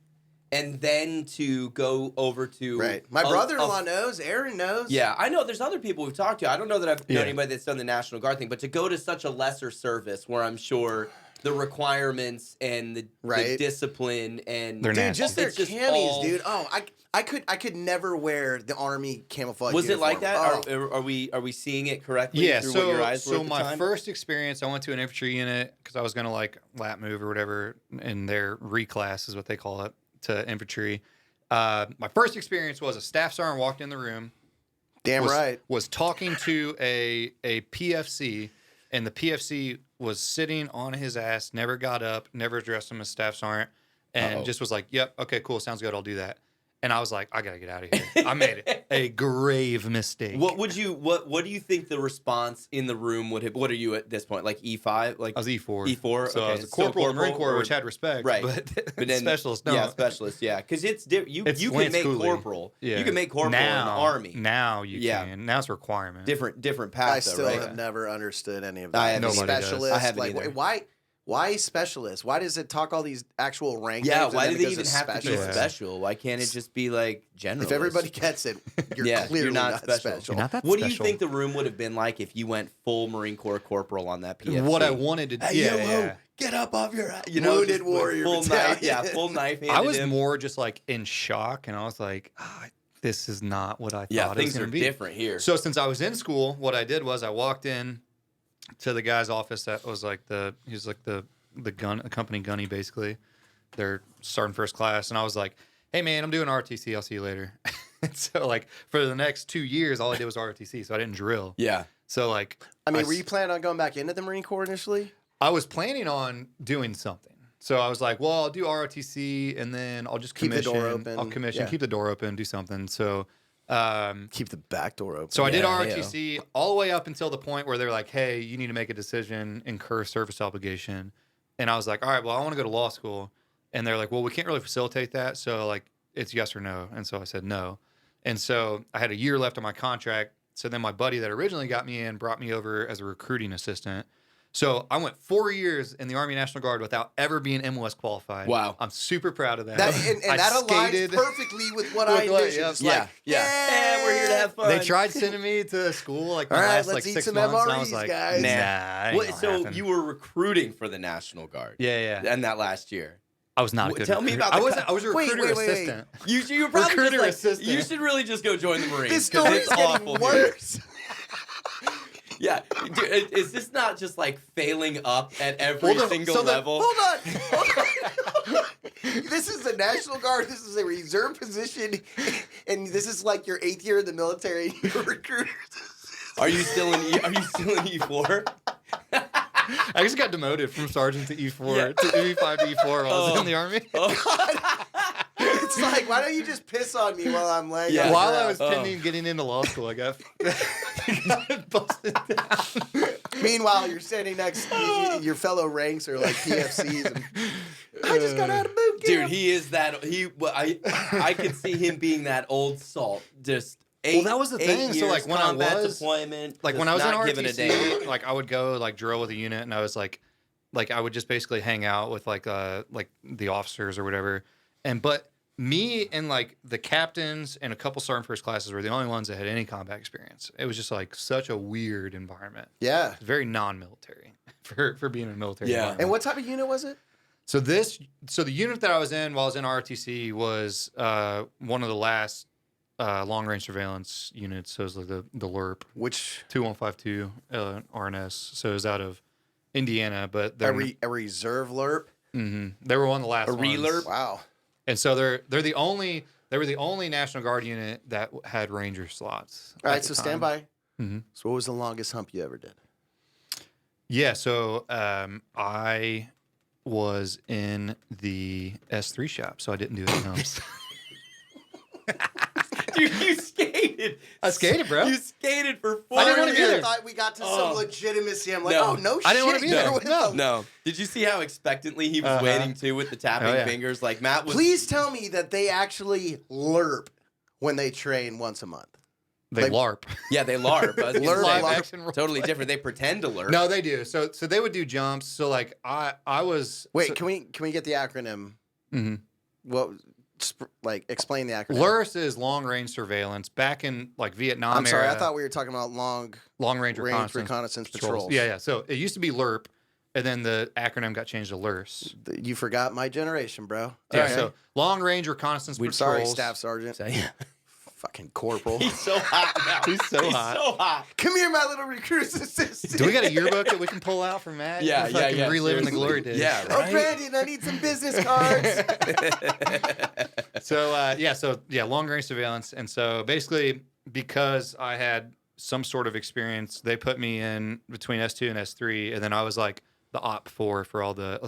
and then to go over to
My brother-in-law knows. Aaron knows.
Yeah, I know. There's other people we've talked to. I don't know that I've known anybody that's done the National Guard thing, but to go to such a lesser service where I'm sure the requirements and the discipline and
They're nasty.
Just their
it's just
camis,
all-
dude. Oh, I could never wear the Army camouflage.
Was it like
uniform.
that? Are we seeing it correctly?
Yeah,
through
so
what your eyes were
so
at the
my
time?
first experience, I went to an infantry unit because I was gonna like lat move or whatever in their reclass is what they call it to infantry. My first experience was a staff sergeant walked in the room.
Damn right.
Was talking to a PFC, and the PFC was sitting on his ass, never got up, never addressed him as staff sergeant, and just was like, "Yep, okay, cool, sounds good, I'll do that." And I was like, I gotta get out of here. I made a grave mistake.
What do you think the response in the room would have? What are you at this point? Like E5? Like
I was E4.
E4.
So
okay.
I was a corporal in the Marine Corps, which had respect.
Right.
But
then
specialists don't.
Yeah, specialists. Yeah, because it's different. You can
Lance
make
Cooley.
corporal.
Yeah.
You can make corporal in the Army.
Now you can. Now it's a requirement.
Different path.
I still
though, right?
have never understood any of that.
I haven't
either.
Specialist.
I haven't
like,
either.
why specialist? Why does it talk all these actual rank
Yeah,
names?
why
and
do
then
they
it goes
even have to be
specialist?
special? Why can't it just be like general?
If everybody gets it, you're clearly not special.
You're not that
What do you
special.
think the room would have been like if you went full Marine Corps corporal on that PFC?
What I wanted to do.
Hey, get up off your
Wounded
just with
warrior
full
battalion.
knife, yeah, full knife handed
I was
him.
more just like in shock, and I was like, this is not what I thought
Yeah,
it was
things
going
are
to be.
different here.
So since I was in school, what I did was I walked in to the guy's office that was like the company gunny basically. They're starting first class, and I was like, "Hey man, I'm doing ROTC. I'll see you later." And so like for the next 2 years, all I did was ROTC, so I didn't drill.
Yeah.
So like,
I mean, were you planning on going back into the Marine Corps initially?
I was planning on doing something. So I was like, well, I'll do ROTC, and then I'll just
Keep the
commission.
door open.
I'll commission,
Yeah.
keep the door open, do something. So.
Keep the back door open.
So I did
Yeah,
ROTC all the way up until the point where they're like, hey, you need to make a decision, incur service obligation. And I was like, all right, well, I want to go to law school. And they're like, well, we can't really facilitate that. So like, it's yes or no. And so I said no. And so I had a year left on my contract. So then my buddy that originally got me in brought me over as a recruiting assistant. So I went 4 years in the Army National Guard without ever being MLS qualified.
Wow.
I'm super proud of that.
and
I
that aligns
skated-
perfectly with what I
With what-
envisioned.
yeah.
It's
Yeah,
like,
yeah. We're here to have fun.
They tried sending me to school like my
All right,
last
let's
like
eat
6
some
months, and I was
MREs,
like,
guys.
nah. ain't
What,
gonna
so
happen.
you were recruiting for the National Guard.
Yeah.
And that last year.
I was not a
Wh-
good.
tell me
recruiter.
about the
I was a
Wait,
recruiter
wait.
assistant.
You're probably
Recruiter
just like,
assistant.
you should really just go join the Marines.
This
'cause
story's
it's
getting
awful here.
worse.
Yeah. Dude, is this not just like failing up at every single level?
Hold on. This is the National Guard. This is a reserve position, and this is like your 8th year in the military. And you're recruited.
Are you still in E4?
I just got demoted from sergeant to E4
Yeah.
to E5 to E4 while I was in the army.
It's like, why don't you just piss on me while I'm laying?
Yeah.
on the
While I
ground?
was pending getting into law school, I got busted down.
Meanwhile, you're standing next. Your fellow ranks are like PFCs. And, I just got out of boot camp.
Dude, he is that. I could see him being that old salt. Just eight,
that was the
8
thing. So,
years,
like, when I
combat
was-
deployment,
Like
just
when I was in
not giving a damn.
RTC, like I would go like drill with a unit, and I was like I would just basically hang out with like the officers or whatever. But me and like the captains and a couple sergeant first classes were the only ones that had any combat experience. It was just like such a weird environment.
Yeah.
It's very non-military for being in a military.
Yeah.
environment.
And what type of unit was it?
So the unit that I was in while I was in RTC was one of the last long range surveillance units. So it was like the LRP
Which
2152 RNS. So it was out of Indiana, but
a
they're
reserve LRP?
they were one of the last
A
ones.
relurp?
Wow.
And so they were the only National Guard unit that had Ranger slots.
All
at
right,
the
so
time.
stand by.
Mhm.
So what was the longest hump you ever did?
Yeah, so I was in the S3 shop, so I didn't do any humps.
Dude, you skated.
I skated, bro.
You skated for 4
I didn't wanna be
years.
there.
I thought we got to some
Oh.
legitimacy. I'm like,
No.
oh, no
I didn't wanna
shit,
be
you're
there.
with
No.
them.
No. Did you see how expectantly he was waiting too with the tapping
Oh, yeah.
fingers? Like Matt was.
Please tell me that they actually LRP when they train once a month.
They
Like-
LARP.
Yeah, they LARP. I was gonna
LARP,
say,
LARP.
like,
action role
totally
play.
different. They pretend to LARP.
No, they do. So they would do jumps. So like I was
Wait,
so,
can we get the acronym?
mhm.
What, like, explain the acronym.
LRS is long range surveillance. Back in like Vietnam
I'm sorry,
era,
I thought we were talking about long
long range
reconnaissance patrols.
Yeah. So it used to be LRP, and then the acronym got changed to LRS.
You forgot my generation, bro.
Yeah.
Okay.
So long range reconnaissance patrols.
Sorry, Staff Sergeant.
So, yeah.
Fucking corporal.
He's so hot now.
He's so hot.
so hot.
Come here, my little recruit's assistant.
Do we got a yearbook that we can pull out from Matt?
Yeah,
We're
yeah,
fucking
yeah.
reliving the
seriously.
glory days.
Yeah,
Oh,
right.
Brandon, I need some business cards.
So long range surveillance, and so basically because I had some sort of experience, they put me in between S2 and S3, and then I was like the OP4 for all the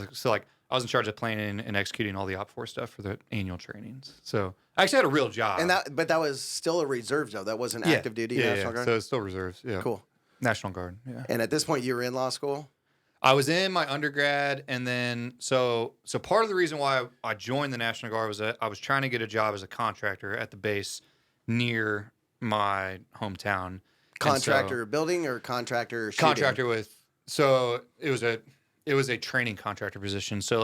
I was in charge of planning and executing all the OP4 stuff for the annual trainings. So I actually had a real job.
But that was still a reserve job. That wasn't
Yeah.
active duty
Yeah,
National Guard.
So it's still reserves. Yeah.
Cool.
National Guard. Yeah.
And at this point, you were in law school.
I was in my undergrad, and then so part of the reason why I joined the National Guard was that I was trying to get a job as a contractor at the base near my hometown. And
Contractor building or contractor shooting?
contractor with. So it was a training contractor position. So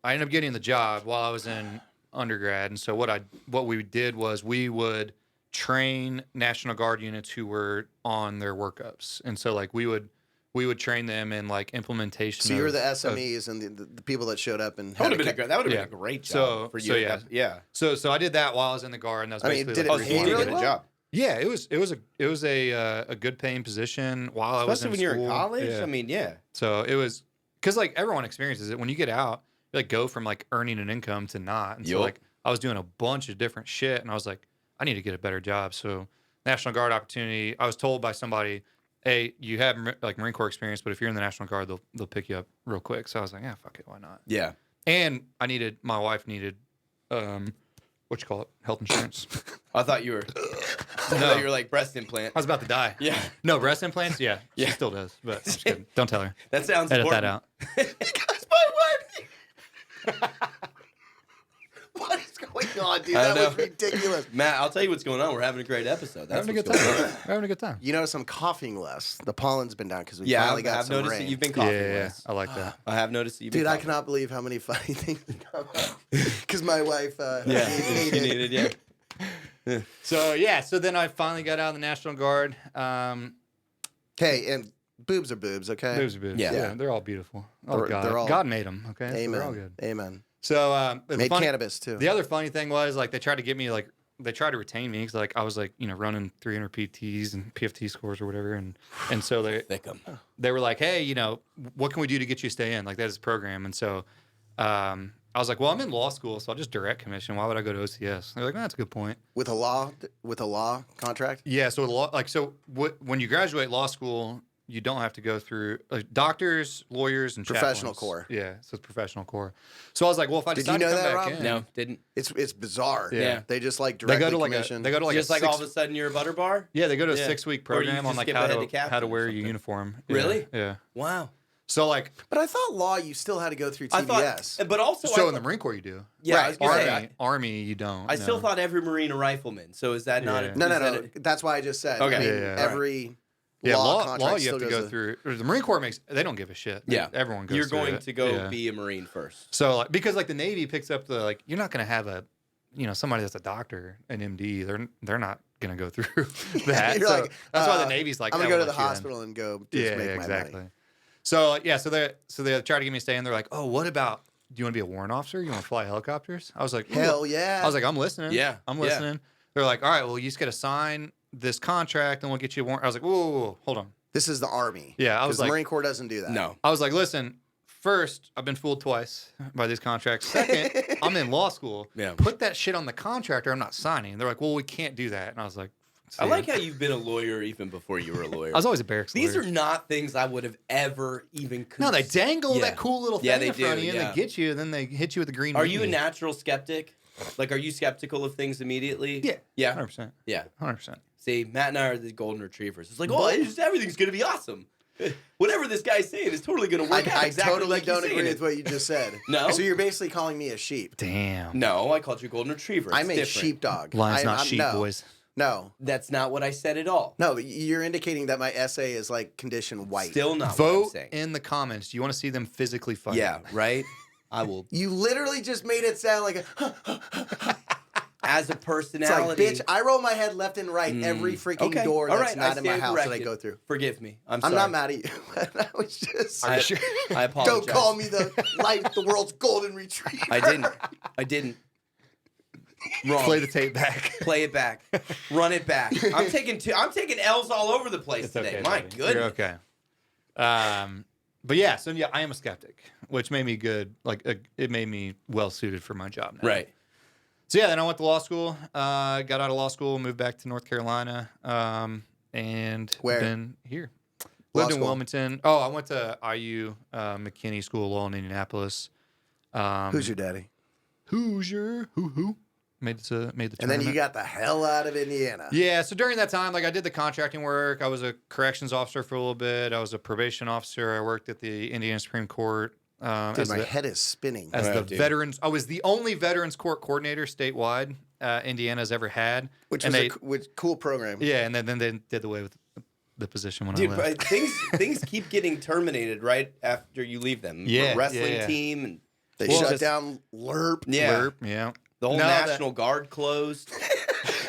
I ended up getting the job while I was in undergrad, and so what we did was we would train National Guard units who were on their workups, and so like we would train them in like implementation.
So you were the
of-
SMEs and the people that showed up and
That would have
had
been
a
a
Yeah.
great job
So-
for you.
so, yeah.
Yeah.
So I did that while I was in the Guard, and that was
I mean,
basically
did
like
it
the
pay
reason
You
why I
did
really
a
did
good
it.
job.
Yeah, it was a good paying position while I was
Especially
in
when you're in
school.
college.
Yeah.
I mean, yeah.
So it was because like everyone experiences it when you get out, you like go from like earning an income to not. And so
Yup.
like I was doing a bunch of different shit, and I was like, I need to get a better job. So National Guard opportunity. I was told by somebody, hey, you have like Marine Corps experience, but if you're in the National Guard, they'll pick you up real quick. So I was like, yeah, fuck it, why not?
Yeah.
And my wife needed, what you call it, health insurance.
I thought you were. I thought you were like breast implant.
I was about to die.
Yeah.
No, breast implants? Yeah.
Yeah.
She still does, but I'm just kidding. Don't tell her.
That sounds
Edit
important.
that out.
Because my wife. What is going on, dude?
I
That
know.
was ridiculous.
Matt, I'll tell you what's going on. We're having a great episode. That's
Having a good
what's
time.
going on.
We're having a good time.
You notice I'm coughing less. The pollen's been down because we
Yeah,
finally got
I've
some
noticed
rain.
that you've been coughing
Yeah,
less.
I like that.
I have noticed that you've been
Dude, I
coughing.
cannot believe how many funny things come up. Because my wife
Yeah,
hated
you
it.
needed, yeah.
So then I finally got out of the National Guard.
Okay, and boobs are boobs, okay?
Boobs are boobs.
Yeah.
Yeah, they're all beautiful. Oh,
They're-
God.
they're all-
God made them. Okay, so
Amen.
they're all good.
Amen.
So
Made cannabis, too.
The other funny thing was like they tried to get me like they tried to retain me because like I was like running 300 PTs and PFT scores or whatever, and so they were like, hey, what can we do to get you to stay in? Like that is a program, and so I I was like, well, I'm in law school, so I'll just direct commission. Why would I go to OCS? They're like, no, that's a good point.
With a law contract?
Yeah, so when you graduate law school, you don't have to go through doctors, lawyers, and
Professional
chaplains.
corps.
Yeah, so it's professional corps. So I was like, well, if I
Did you
decide
know
to come
that,
back
Rob?
in,
No, didn't.
It's bizarre.
Yeah.
They just like
they
directly
go to like
commission.
they go to like
Just
a
like
six,
all of a sudden you're a butter bar?
yeah, they go to a
Yeah.
6-week
Or you
program on
just
like
skip
how
ahead to
to
captain or
wear your
something.
uniform.
Really?
Yeah.
Wow.
So like,
But I thought law you still had to go through
I
TBS.
thought, but also
so
I
in the
thought,
Marine Corps you do.
yeah, I
Right.
was gonna say,
Army you don't.
I still
no.
thought every Marine a rifleman. So is that not?
Yeah.
No.
is that a-
That's why I just said.
Okay.
I mean,
Yeah.
every
Yeah,
law
law
contract
you have
still
to
goes
go through. Or the Marine Corps they don't give a shit.
Yeah.
Everyone goes
You're
through
going
it.
to go
Yeah.
be a Marine first.
So like, because like the Navy picks up the like, you're not going to have a, somebody that's a doctor, an MD. They're not going to go through that.
You're
So
like,
that's why the Navy's like,
I'm gonna
"Yeah,
go to
we'll
the
let you in."
hospital and go just make my
exactly.
money.
So yeah, so they tried to get me to stay in. They're like, oh, what about? Do you want to be a warrant officer? You want to fly helicopters? I was like,
Hell
"Ooh."
yeah.
I was like, I'm listening.
Yeah,
I'm
yeah.
listening. They're like, all right, well, you just got to sign this contract and we'll get you a warrant. I was like, whoa, hold on.
This is the Army.
Yeah, I was
'Cause
like,
the Marine Corps doesn't do that.
No.
I was like, listen, first, I've been fooled twice by these contracts. Second, I'm in law school.
Yeah.
Put that shit on the contract or I'm not signing. And they're like, well, we can't do that. And I was like,
I like how you've been a lawyer even before you were a lawyer.
I was always a barracks
These
lawyer.
are not things I would have ever even.
No, they dangle
Yeah.
that cool little thing
Yeah, they
in front of
do,
you and
yeah.
they get you, and then they hit you with the green
Are you a
meanie.
natural skeptic? Like, are you skeptical of things immediately?
Yeah.
Yeah.
100%.
Yeah.
100%.
See, Matt and I are the golden retrievers. It's like, oh, everything's gonna be awesome. Whatever this guy's saying is totally gonna work out
I
exactly
totally
like he's
don't
saying
agree
it.
with what you just said.
No?
So you're basically calling me a sheep.
Damn.
No, I called you golden retriever.
I'm
It's
a
different.
sheepdog.
Lions, not
I'm-
sheep,
no,
boys.
No.
That's not what I said at all.
No, you're indicating that my essay is like condition white.
Still not what I'm
Vote
saying.
in the comments. Do you want to see them physically fight?
Yeah, right? I will.
You literally just made it sound like a.
As a
It's like,
bitch,
bitch, I roll my head left and right every freaking
Okay.
door
All
that's
right,
not
I
in my
stand
house that I
corrected.
go through.
Forgive me. I'm
I'm
sorry.
not mad at you. I was just.
I, I apologize.
Don't call me the world's golden retriever.
I didn't. Wrong.
Play the tape back.
Play it back. Run it back. I'm taking L's all over the place
It's
today.
okay,
My
buddy.
goodness.
You're okay. But yeah, so yeah, I am a skeptic, which made me good. Like it made me well suited for my job now.
Right.
So yeah, then I went to law school. Got out of law school, moved back to North Carolina, and
Where?
been here.
Law
Lived in
school.
Wilmington. Oh, I went to IU McKinney School of Law in Indianapolis.
Who's your daddy?
Hoosier? Who? Made the
And then
tournament.
you got the hell out of Indiana.
Yeah, so during that time, like I did the contracting work. I was a corrections officer for a little bit. I was a probation officer. I worked at the Indiana Supreme Court.
Dude,
as
my
the,
head is spinning.
as
Wow,
the
dude.
veterans. I was the only veterans court coordinator statewide Indiana's ever had.
Which
and
was a cool program.
yeah, and then they did away with the position when
Dude,
I left.
but things keep getting terminated right after you leave them.
Yeah,
The wrestling
yeah.
team and
They
Well,
shut
just-
down LERP.
yeah,
Lerp, yeah.
the whole
No, that-
National Guard closed.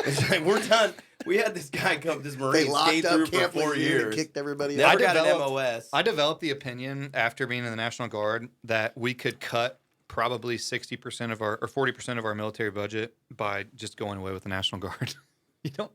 It's like, we're done. We had this guy come, this
They
Marine skate
locked
through
up
for
Camp
4
Lejeune
years.
and kicked everybody
Never
out.
got an
developed-
MOS.
I developed the opinion after being in the National Guard that we could cut probably 60% of our or 40% of our military budget by just going away with the National Guard. You don't.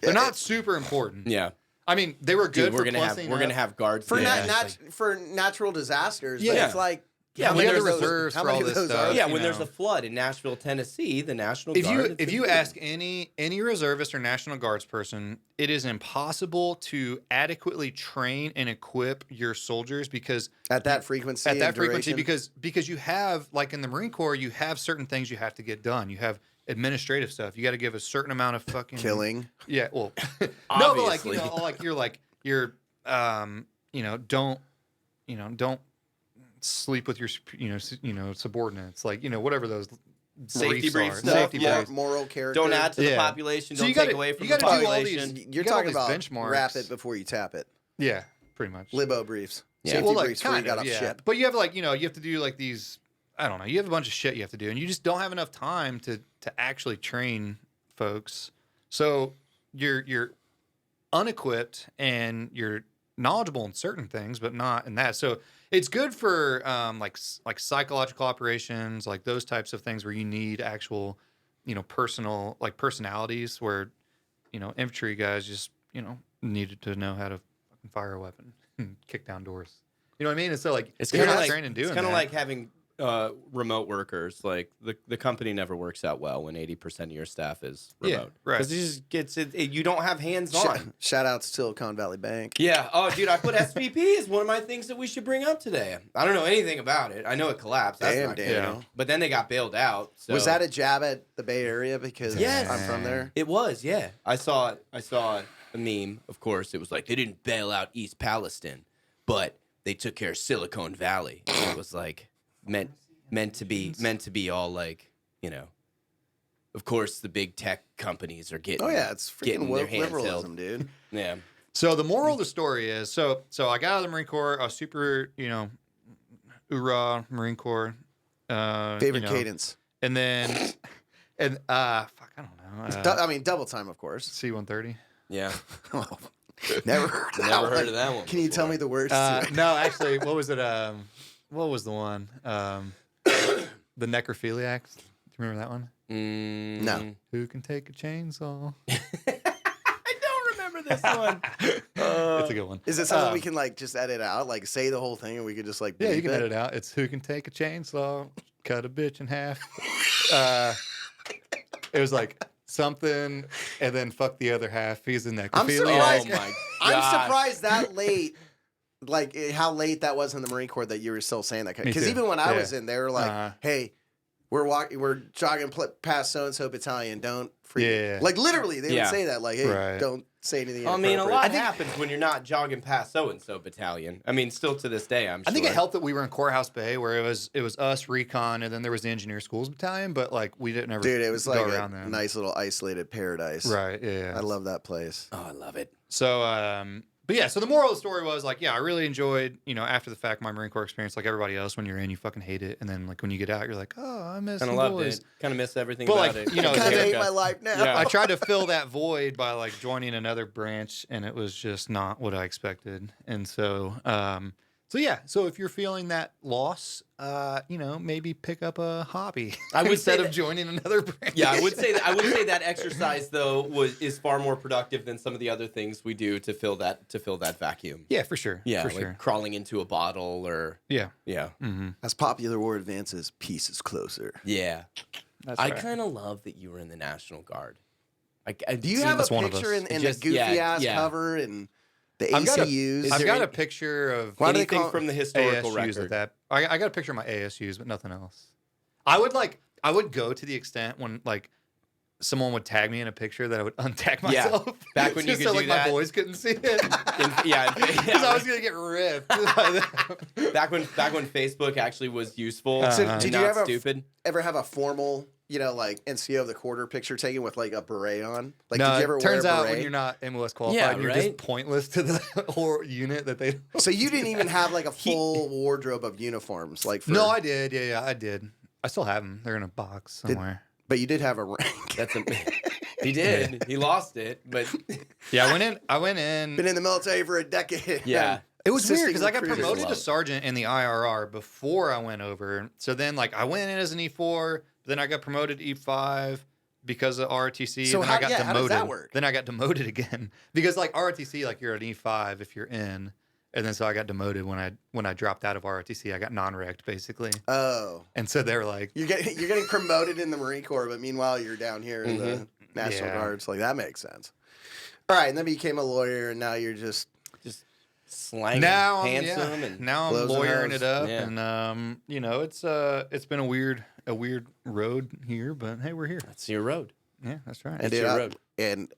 They're not super important.
Yeah,
I mean, they were good
dude, we're
for
gonna have guards
For,
there.
for natural disasters, but
Yeah.
it's like,
Yeah,
how
when
many
there's
of those-
reserves
how
for
many
all
of
this
those
stuff.
are?
Yeah,
you
when there's
know.
a flood in Nashville, Tennessee, the National
If
Guard.
you ask any reservist or National Guards person, it is impossible to adequately train and equip your soldiers because
At that frequency.
at that
and
frequency
duration.
because you have like in the Marine Corps you have certain things you have to get done. You have administrative stuff. You got to give a certain amount of fucking
Killing.
Yeah, well, no, but like
Obviously.
you're don't sleep with your subordinates, like whatever those
Safety
briefs
brief
are.
stuff,
Safety
yeah.
briefs.
Moral character.
don't add to the
Yeah.
population,
So
don't
you
take
gotta-
away from
you
the
gotta do all these-
population.
You're
You got all
talking
these
about
benchmarks.
wrap it before you tap it.
Yeah, pretty much.
Libo briefs.
Yeah.
Safety
Well, like,
briefs before you
kind
got
of,
off
yeah.
ship.
But you have you have to do like these. I don't know. You have a bunch of shit you have to do, and you just don't have enough time to actually train folks. So you're unequipped and you're knowledgeable in certain things, but not in that. So it's good for like psychological operations, like those types of things where you need actual, personal personalities. Where infantry guys just needed to know how to fucking fire a weapon and kick down doors. You know what I mean? And so like
It's
you're
kind of
not
like
trained in doing
it's kind of
that.
like having
remote workers, like the company never works out well when 80% of your staff is
Yeah,
remote.
right.
Because it just gets it. You don't have hands on.
Shout out to Silicon Valley Bank.
Yeah. Oh, dude, I put SVP as one of my things that we should bring up today. I don't know anything about it. I know it collapsed. That's
Damn,
not good.
Daniel.
But then they got bailed out. So.
Was that a jab at the Bay Area because
Yes.
I'm from there?
It was, yeah. I saw a meme, of course. It was like, they didn't bail out East Palestine, but they took care of Silicon Valley. And it was like meant to be all like, of course the big tech companies are getting
It's
getting
freaking
their
woke
hands
liberalism,
held.
dude.
Yeah.
So the moral of the story is, so I got out of the Marine Corps. I was super, hoorah, Marine Corps.
Favorite cadence.
And then, fuck, I don't know.
Double time, of course.
C-130.
Yeah.
Never heard of that
Never
one.
heard of that one.
Can you tell me the words?
No, actually, what was it? What was the one? The necrophiliacs. Do you remember that one?
No.
Who can take a chainsaw?
I don't remember this one.
It's a good one.
Is it something we can just edit out? Like say the whole thing and we could just
Yeah,
bleep
you can
it?
edit it out. It's who can take a chainsaw, cut a bitch in half. It was like something, and then fuck the other half. He's a necrophiliac.
I'm surprised.
Oh my
I'm
gosh.
surprised that late, how late that was in the Marine Corps that you were still saying that. Because
too.
even when I
Yeah.
was in, they were like, "Hey, we're jogging past so and so battalion. Don't freak."
Yeah.
Like literally, they would
Yeah.
say that. Like, "Hey,
Right.
don't say anything."
I mean, a
inappropriate."
lot happens when you're not jogging past so-and-so battalion. I mean, still to this day, I'm sure.
I think it helped that we were in Courthouse Bay, where it was us, recon, and then there was the Engineer Schools Battalion. But like we didn't ever
Dude, it was
go
like
around
a
them.
nice little isolated paradise.
Right? Yeah.
I love that place.
Oh, I love it.
So, but yeah, so the moral of the story was like, yeah, I really enjoyed, after the fact, my Marine Corps experience. Like everybody else, when you're in, you fucking hate it, and then like when you get out, you're like, oh, I miss
Kind
the
of loved
boys.
it. Kind of miss everything
But,
about
like,
it.
I
Kind of hate
America.
my life now.
Yeah.
I tried to fill that void by like joining another branch, and it was just not what I expected. And so, so if you're feeling that loss, maybe pick up a hobby
I would
instead
say
of joining another branch.
Yeah, I would say that exercise though is far more productive than some of the other things we do to fill that vacuum.
Yeah, for sure.
Yeah,
for
like
sure.
crawling into a bottle or
Yeah.
yeah.
Mm-hmm.
As popular war advances, peace is closer.
Yeah.
That's
I
right.
kind of love that you were in the National Guard.
Do you have a
That's one of
picture
us.
in
Just-
the goofy ass
yeah.
cover and the
I've got a-
ACUs?
I've
there
got
any-
a picture of
Why do they
Anything
call-
from the historical
ASUs
record.
at that. I got a picture of my ASUs, but nothing else. I would go to the extent when like someone would tag me in a picture that I would untag
Yeah.
myself.
Back when you
Just
could
so
do
like
that.
my boys couldn't see it. Because I was gonna get ripped. by them.
Back when Facebook actually was useful.
So
and
did you
not
ever-
stupid?
Ever have a formal, NCO of the quarter picture taken with like a beret on? Like,
No,
did you ever
it turns
wear a
out
beret?
when you're not MOS qualified,
Yeah,
you're
right?
just pointless to the whole unit that they.
So you didn't even have like a full wardrobe of uniforms, like for,
No, I did. Yeah, I did. I still have them. They're in a box somewhere.
but you did have a rank.
He did. He lost it, but
Yeah, I went in.
Been in the military for a decade.
yeah.
It was weird
Assisting
because I got
recruiters.
promoted to
Love.
sergeant in the IRR before I went over. So then, like, I went in as an E4, but then I got promoted to E5 because of ROTC.
So
then
how-
I got
yeah,
demoted.
how does that work?
Then I got demoted again because, like, ROTC, like, you're an E5 if you're in, and then so I got demoted when I dropped out of ROTC. I got non-rect basically,
Oh,
and so they were like,
you're getting promoted in the Marine Corps, but meanwhile you're down here in the National
Yeah.
Guards. Like that makes sense. All right, and then you became a lawyer, and now you're just
Slanging,
now I'm
handsome, and
now I'm
blows and
lawyering
hoes.
it up,
Yeah.
and it's been a weird road here, but hey, we're here.
that's your road.
Yeah, that's right.
and
It's
dude,
your
I-
road.
and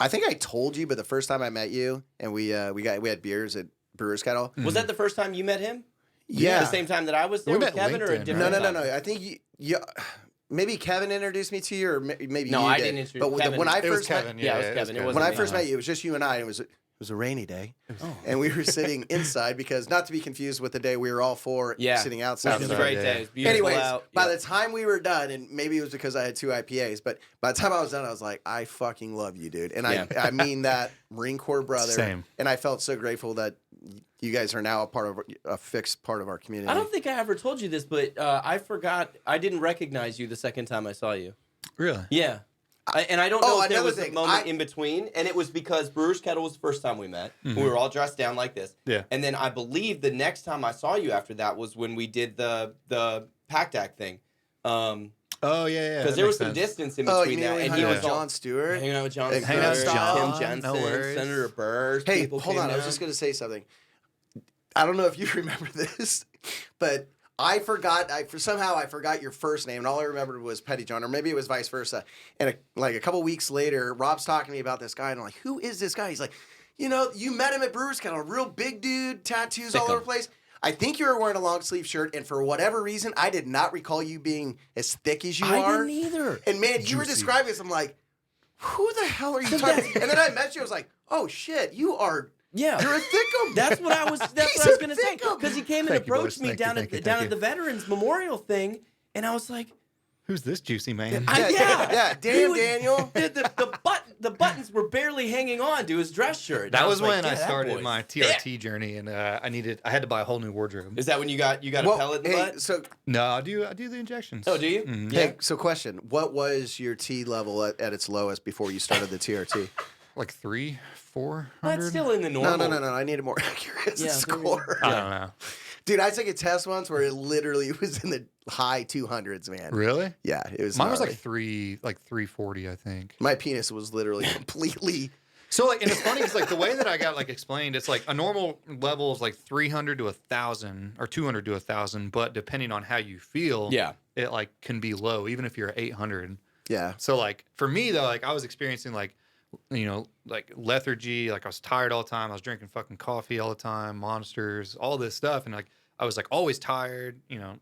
I think I told you, but the first time I met you, and we had beers at Brewer's Kettle.
Was that the first time you met him?
Yeah.
The same time that I was there
We
with
met
Kevin, or a
LinkedIn,
different
No.
time?
I think you maybe Kevin introduced me to you, or maybe
No,
you
I
did.
didn't introduce
But
Kevin.
when I
It was
first met,
Kevin.
Yeah, it was Kevin. It wasn't
when I
me.
first met you, it was just you and I. And it was a rainy day, and we were sitting inside because not to be confused with the day we were all four
Yeah.
sitting
Which
outside.
was a
Outside,
great
yeah.
day. It was beautiful
Anyways,
out.
by
Yeah.
the time we were done, and maybe it was because I had 2 IPAs, but by the time I was done, I was like, I fucking love you, dude. And
Yeah.
I mean that Marine Corps brother.
Same.
And I felt so grateful that you guys are now a fixed part of our community.
I don't think I ever told you this, but I forgot. I didn't recognize you the second time I saw you.
Really?
Yeah. And I don't know if there
another
was a
thing,
moment in between, and it was because Brewer's Kettle was the first time we met. We were all dressed down like this.
Yeah.
And then I believe the next time I saw you after that was when we did the Pact Act thing.
Oh yeah.
Because there was some distance in between that, and he was
John Stewart.
hanging out with John
And
Stewart,
John,
Tim Jensen,
no worries.
Senator Burr.
Hey,
people
hold
came
on. I was
down.
just going to say something. I don't know if you remember this, but I forgot. Somehow I forgot your first name, and all I remembered was Pettijohn, or maybe it was vice versa. And a couple weeks later, Rob's talking to me about this guy, and I'm like, "Who is this guy?" He's like, "You know, you met him at Brewers Kettle, a real big dude, tattoos all over the place." I think you were wearing a long sleeve shirt, and for whatever reason, I did not recall you being as thick as you are.
I didn't either.
And man, you were describing this. I'm like, "Who the hell are you talking?" And then I met you. I was like, "Oh shit, you are."
Yeah,
You're a thickum.
That's what I was. That's
He's
what I was
a
gonna say.
thickum.
Because he came and
Thank you,
approached
boys.
me
Thank you,
down
thank you,
down
thank
at the Veterans Memorial thing, and I was like,
Who's this juicy man?
Yeah, damn, Daniel.
The buttons were barely hanging on to his dress shirt.
That
And
was
like,
when
yeah,
I
that
started
boy's
my
thick.
TRT journey, and I had to buy a whole new wardrobe.
Is that when you got a pellet in the butt?
So
No, I do the injections.
Oh, do you?
Mhm.
Yeah.
hey, so question: what was your T level at its lowest before you started the TRT?
Like 300-400.
That's still in the normal.
No. I need a more accurate
Yeah,
score.
I don't know.
Dude, I took a test once where it literally was in the high 200s, man.
Really?
Yeah, it was.
Mine was
gnarly.
like 340, I think.
My penis was literally completely.
So like, and it's funny because like the way that I got like explained, it's like a normal level is like 300 to 1,000 or 200 to 1,000, but depending on how you feel,
Yeah.
it like can be low, even if you're at 800.
Yeah.
So like for me though, like I was experiencing like, you know, like lethargy, like I was tired all the time. I was drinking fucking coffee all the time, Monsters, all this stuff, and like I was like always tired. You know,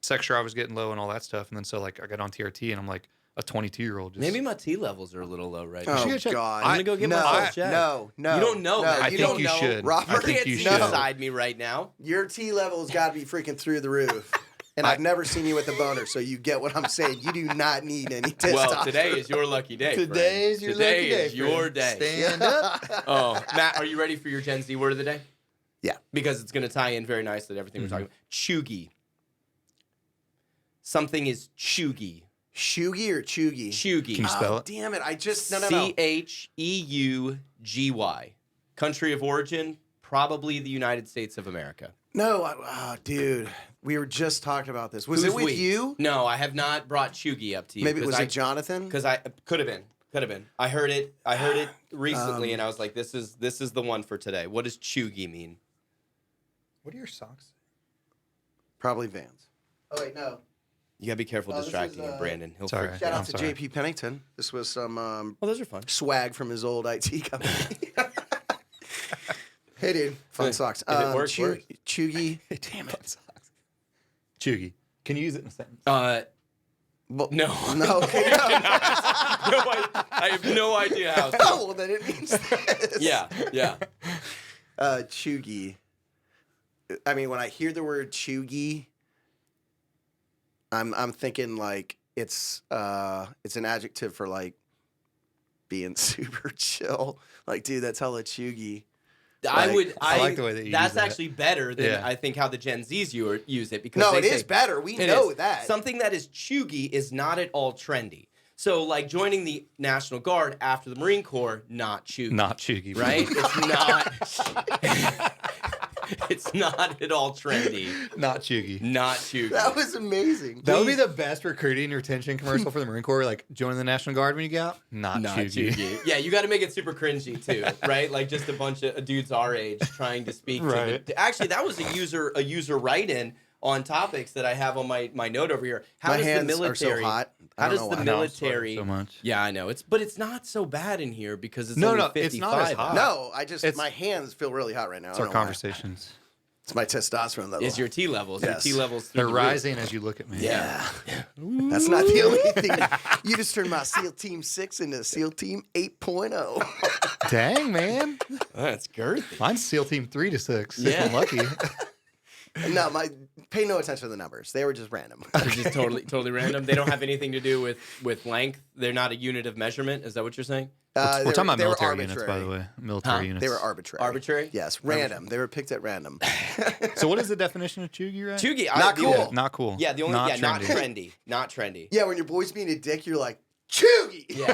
sex drive was getting low and all that stuff. And then so like I got on TRT and I'm like a 22-year-old.
Maybe my T levels are a little low right now.
Oh,
should go check.
God.
I'm gonna go get myself checked.
No.
You don't know, man.
I
You
think
don't
you
know.
should.
Robert,
I think
can't
you
see
should.
beside me right now.
Your T level's got to be freaking through the roof. And I've never seen you with a boner, so you get what I'm saying. You do not need any testosterone.
Well, today is your lucky day.
Today is your lucky day,
Today is your
friend.
day.
Stand up.
Oh, Matt, are you ready for your Gen Z word of the day?
Yeah.
Because it's going to tie in very nicely to everything we're talking about. Chuggy. Something is chuggy.
Shoogie or Chuggy?
Chuggy.
Can you spell
Oh,
it?
damn it. I just. No.
Cheuggy. Country of origin, probably the United States of America.
No, dude. We were just talking about this. Was
Who's
it with
we?
you?
No, I have not brought chuggy up to you.
Maybe it was
I,
it Jonathan?
Because I could have been. I heard it recently, and I was like, this is the one for today. What does chuggy mean?
What are your socks?
Probably Vans. Oh, wait, no.
You gotta be careful
Oh, this
distracting
is,
him, Brandon. He'll
sorry.
freak
Shout
out.
out to
sorry.
JP Pennington. This was some
Oh, those are fun.
swag from his old IT company. Hey, dude. Fun socks.
If it works, works.
Chuggy.
Damn it. Socks. Chuggy. Can you use it in a sentence?
Well,
No.
No. Okay, no.
I have no idea how. to.
Oh, well, then it means this.
Yeah.
Chuggy. I mean, when I hear the word chuggy, I'm thinking like it's an adjective for like being super chill. Like, dude, that's hella chuggy.
I
like the way that you
That's
use that.
actually better than
Yeah.
I think how the Gen Zs use it because
No,
they
it is
say-
better. We
It
know
is.
that.
Something that is chuggy is not at all trendy. So, like joining the National Guard after the Marine Corps, not chuggy.
Not chuggy.
Right? It's not. It's not at all trendy.
Not chuggy.
Not chuggy.
That was amazing.
That would be the best recruiting retention commercial for the Marine Corps. Like joining the National Guard when you get out. Not chuggy.
Yeah, you got to make it super cringy too, right? Like just a bunch of dudes our age trying to speak.
Right.
Actually, that was a user write-in on topics that I have on my note over here. How
My
does
hands
the military?
are so hot. I
How
don't
does
know
the
why.
military?
So much.
Yeah, I know. But it's not so bad in here because it's
No,
only
no,
55.
it's not as hot.
No,
It's-
my hands feel really hot right now.
It's
I
our
don't know why.
conversations.
It's my testosterone level.
Is your T levels?
Yes.
Your T levels. through
They're
the roof.
rising as you look at me.
Yeah. That's not the only thing. You just turned my SEAL Team 6 into SEAL Team 8.0.
Dang, man.
That's girthy.
Mine's SEAL Team 3 to 6.
Yeah.
If I'm lucky.
No, pay no attention to the numbers. They were just random.
They're just totally random. They don't have anything to do with length. They're not a unit of measurement. Is that what you're saying?
We're talking about
they were
military units, by
arbitrary.
the way. Military
Huh?
units.
They were arbitrary.
Arbitrary?
Yes, random. They were picked at random.
So what is the definition of chuggy, right?
Chuggy.
Not
the
cool.
only-
Not cool.
Yeah, the only
not
not
trendy.
trendy. Not trendy.
Yeah, when your boy's being a dick, you're like, Chuggy.
Yeah.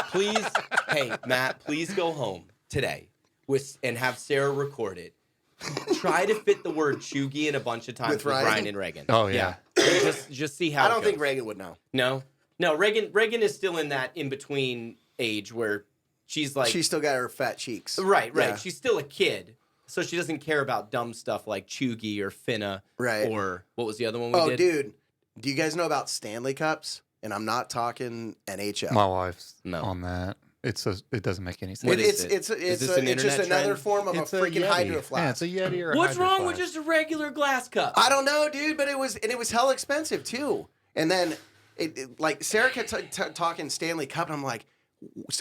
Please, hey, Matt, please go home today and have Sarah record it. Try to fit the word chuggy in a bunch of times with Ryan and Reagan.
Oh, yeah.
Just see how
I don't
it
think
goes.
Reagan would know.
No, Reagan is still in that in-between age where she's like...
She's still got her fat cheeks.
Right.
Yeah.
She's still a kid, so she doesn't care about dumb stuff like chuggy or finna.
Right.
Or what was the other one we did?
Oh, dude. Do you guys know about Stanley Cups? And I'm not talking NHL.
My wife's
No.
on that. It doesn't make any sense.
What is
It's
it? Is this
just
an internet
another
trend?
form of
It's
a freaking
Yeti.
hydro flask.
Yeah, it's a Yeti or a
What's
hydro
wrong with
flask.
just a regular glass cup?
I don't know, dude, but it was hell expensive too. And then like Sarah kept talking Stanley Cup, and I'm like,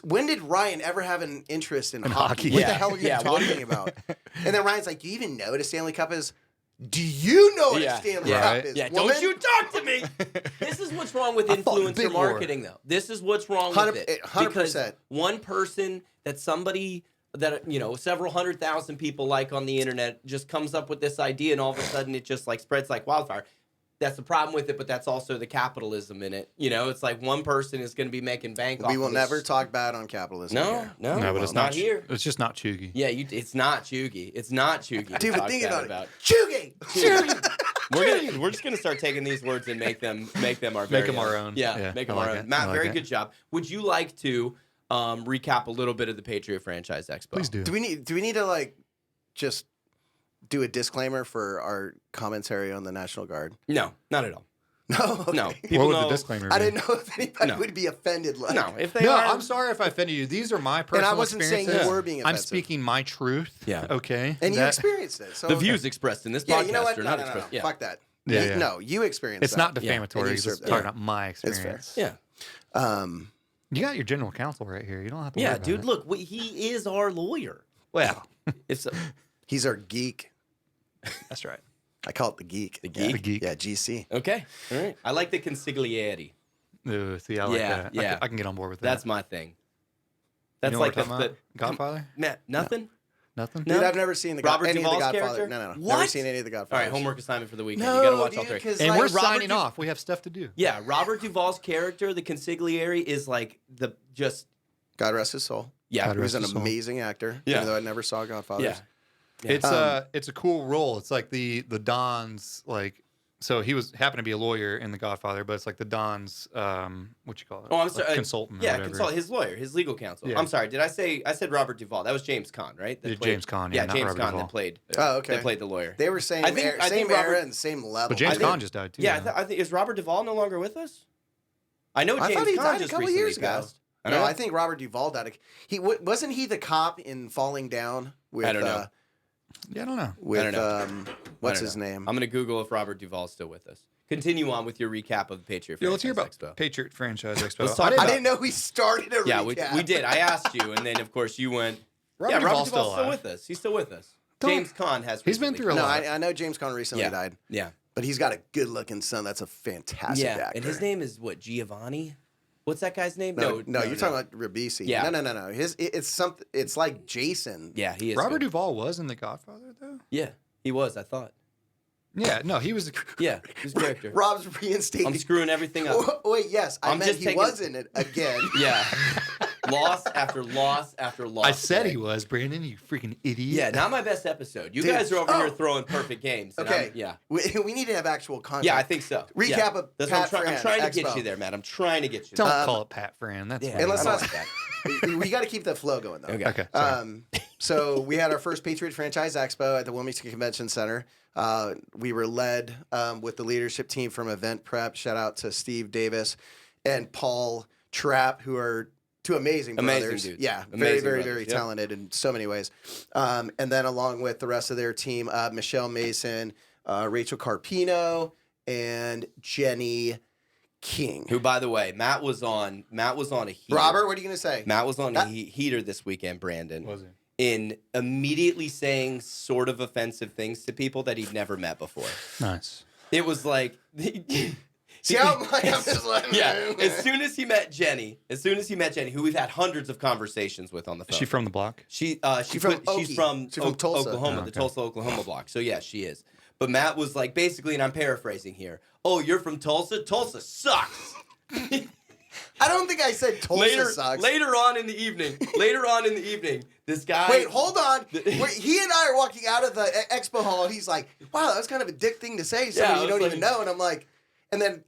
when did Ryan ever have an interest in hockey?
hockey.
What
Yeah.
the hell are you
Yeah, what
talking about? And then Ryan's like, do you even know what a Stanley Cup is? Do you know what a Stanley Cup
Right.
is?
Yeah,
woman?
don't you talk to me. This is what's wrong with
thought
influencer
big war.
marketing, though. This is what's wrong with it.
100%.
Because one person that somebody that, several 100,000 people like on the internet just comes up with this idea, and all of a sudden it just like spreads like wildfire. That's the problem with it, but that's also the capitalism in it. It's like one person is going to be making bank off
We
of
will
this.
never talk bad on capitalism.
No,
here.
no,
No, but it's
not
not
here.
It's just not chuggy.
Yeah, it's not chuggy. It's not chuggy. to
Dude, but
talk
think
bad
about it. Chuggy! Chuggy!
We're just gonna start taking these words and make them our
Make
very
them our own.
Yeah,
Yeah,
make
I
them
like
our own.
it.
Matt,
I like
very
it.
good job. Would you like to recap a little bit of the Patriot Franchise Expo?
Please do.
Do we need to like just do a disclaimer for our commentary on the National Guard?
No, not at all.
No, okay.
No,
What
people
would
know.
the disclaimer be?
I didn't know if anybody
No.
would be offended. Like,
No, if they
No,
are,
I'm sorry if I offended you. These are my personal
and I wasn't saying
experiences.
you were being
I'm
offensive.
speaking my truth.
Yeah.
Okay.
and you
That-
experienced it. So
the views expressed in this
Yeah,
podcast
you know what?
are
No,
not
no, no, no.
expressed. Yeah.
Fuck that.
Yeah,
You-
yeah.
No, you experienced
It's
that.
not
Yeah.
defamatory.
And
It's
you
just
served
talking
that.
about my
It's fair.
experience.
Yeah,
You got your general counsel right here. You don't have to. worry
yeah,
about
dude.
it.
Look, he is our lawyer.
Well,
It's
He's our geek.
that's right.
I call it the geek.
The geek?
The geek.
Yeah, GC.
okay. All right. I like the consigliere.
Ooh, see, I like
Yeah,
that.
yeah.
I can get on board with that.
That's my thing. That's
You know
like
what we're talking about? Godfather?
Matt, nothing.
Nothing.
No.
Dude, I've never seen
Robert
any of the
Duvall's
Godfather.
character?
No. Never
What?
seen any of the
All
Godfathers.
right, homework assignment for the weekend.
No,
You got to watch all
dude,
three.
'cause,
And
like,
we're
Robert
signing
Du-
off. We have stuff to do.
Yeah, Robert Duvall's character, the consigliere, is like the just
God rest his soul.
yeah,
God
He was
rest
an
his soul.
amazing actor.
Yeah.
Even though I never saw Godfathers.
yeah.
It's a cool role. It's like the Don's like. So he happened to be a lawyer in The Godfather, but it's like the Don's what you call it?
Oh, I'm
Like
sorry.
consultant.
Yeah,
or whatever.
consult his lawyer, his legal counsel.
Yeah.
I'm sorry. Did I said Robert Duvall? That was James Caan, right? That
Yeah,
played-
James Caan,
Yeah,
yeah, not
James
Robert
Caan
Duvall.
that played.
Oh, okay.
That played the lawyer.
They were same,
I think
same
Robert-
era and same level.
But James
I think-
Caan just died too.
Yeah,
though.
I think is Robert Duvall no longer with us? I know
I
James
thought he
Caan
died a
just
couple
recently
years ago.
passed.
No, I think Robert Duvall died. Wasn't he the cop in Falling Down with
I don't know.
Yeah, I don't know.
with
I don't
what's
I don't
his
know.
name?
I'm gonna Google if Robert Duvall's still with us. Continue on with your recap of the Patriot.
Yeah, let's hear about
Franchise Expo.
Patriot Franchise Expo.
Let's talk
I
about-
didn't know we started a
Yeah,
recap.
we did. I asked you, and then of course you went.
Robert
yeah, Robert
Duvall's
Duvall's
still
still
alive.
with us. He's still with us.
Don't-
James Caan has.
He's been
recently
through a
No,
lot.
I know James Caan recently
Yeah.
died,
Yeah,
but he's got a good-looking son. That's a fantastic
yeah.
actor.
And his name is what? Giovanni. What's that guy's name?
No, you're talking about Ribisi.
Yeah.
No. It's something. It's like Jason.
Yeah, he is.
Robert
good.
Duvall was in The Godfather though.
Yeah, he was. I thought.
Yeah, no, he was.
Yeah, his character.
Rob's reinstating.
I'm screwing everything up.
Oh, wait, yes, I
I'm
meant
just
he
taking-
was in it again.
Yeah, loss after loss after loss.
I said
today.
he was. Brandon, you freaking idiot.
Yeah, not my best episode. You
Dude.
guys are over here
Oh.
throwing perfect games. and
Okay.
I'm- yeah.
We need to have actual content.
Yeah, I think so.
Recap
yeah.
of
That's
Pat
what I'm
Fran
trying to get
Expo.
you there, Matt. I'm trying to get you
Don't
there.
call it Pat Fran. That's
Yeah.
weird.
And let's
I
not.
don't like that.
we got to keep the flow going though.
Okay.
Okay. sorry.
So we had our first Patriot Franchise Expo at the Wilmington Convention Center. We were led with the leadership team from Event Prep. Shout out to Steve Davis and Paul Trapp, who are two amazing brothers.
dudes.
Yeah,
Amazing
very
brothers, yep.
talented in so many ways. And then along with the rest of their team, Michelle Mason, Rachel Carpino, and Jenny King.
Who, by the way, Matt was on a heater.
Robert, what are you going to say?
Matt was on
That-
a heater this weekend, Brandon.
Was he?
In immediately saying sort of offensive things to people that he'd never met before.
Nice.
It was like
See how I'm like, I'm just like,
yeah. As soon as he met Jenny, who we've had hundreds of conversations with on the phone.
Is she from the block?
She's
from
from
Tulsa.
Oklahoma,
Oh,
the
okay.
Tulsa, Oklahoma block. So yeah, she is. But Matt was like basically, and I'm paraphrasing here. Oh, you're from Tulsa? Tulsa sucks.
I don't think I said Tulsa sucks.
Later on in the evening, this guy.
Wait, hold on. He and I are walking out of the expo hall, and he's like, "Wow, that was kind of a dick thing to say to somebody you don't even know." And I'm like, and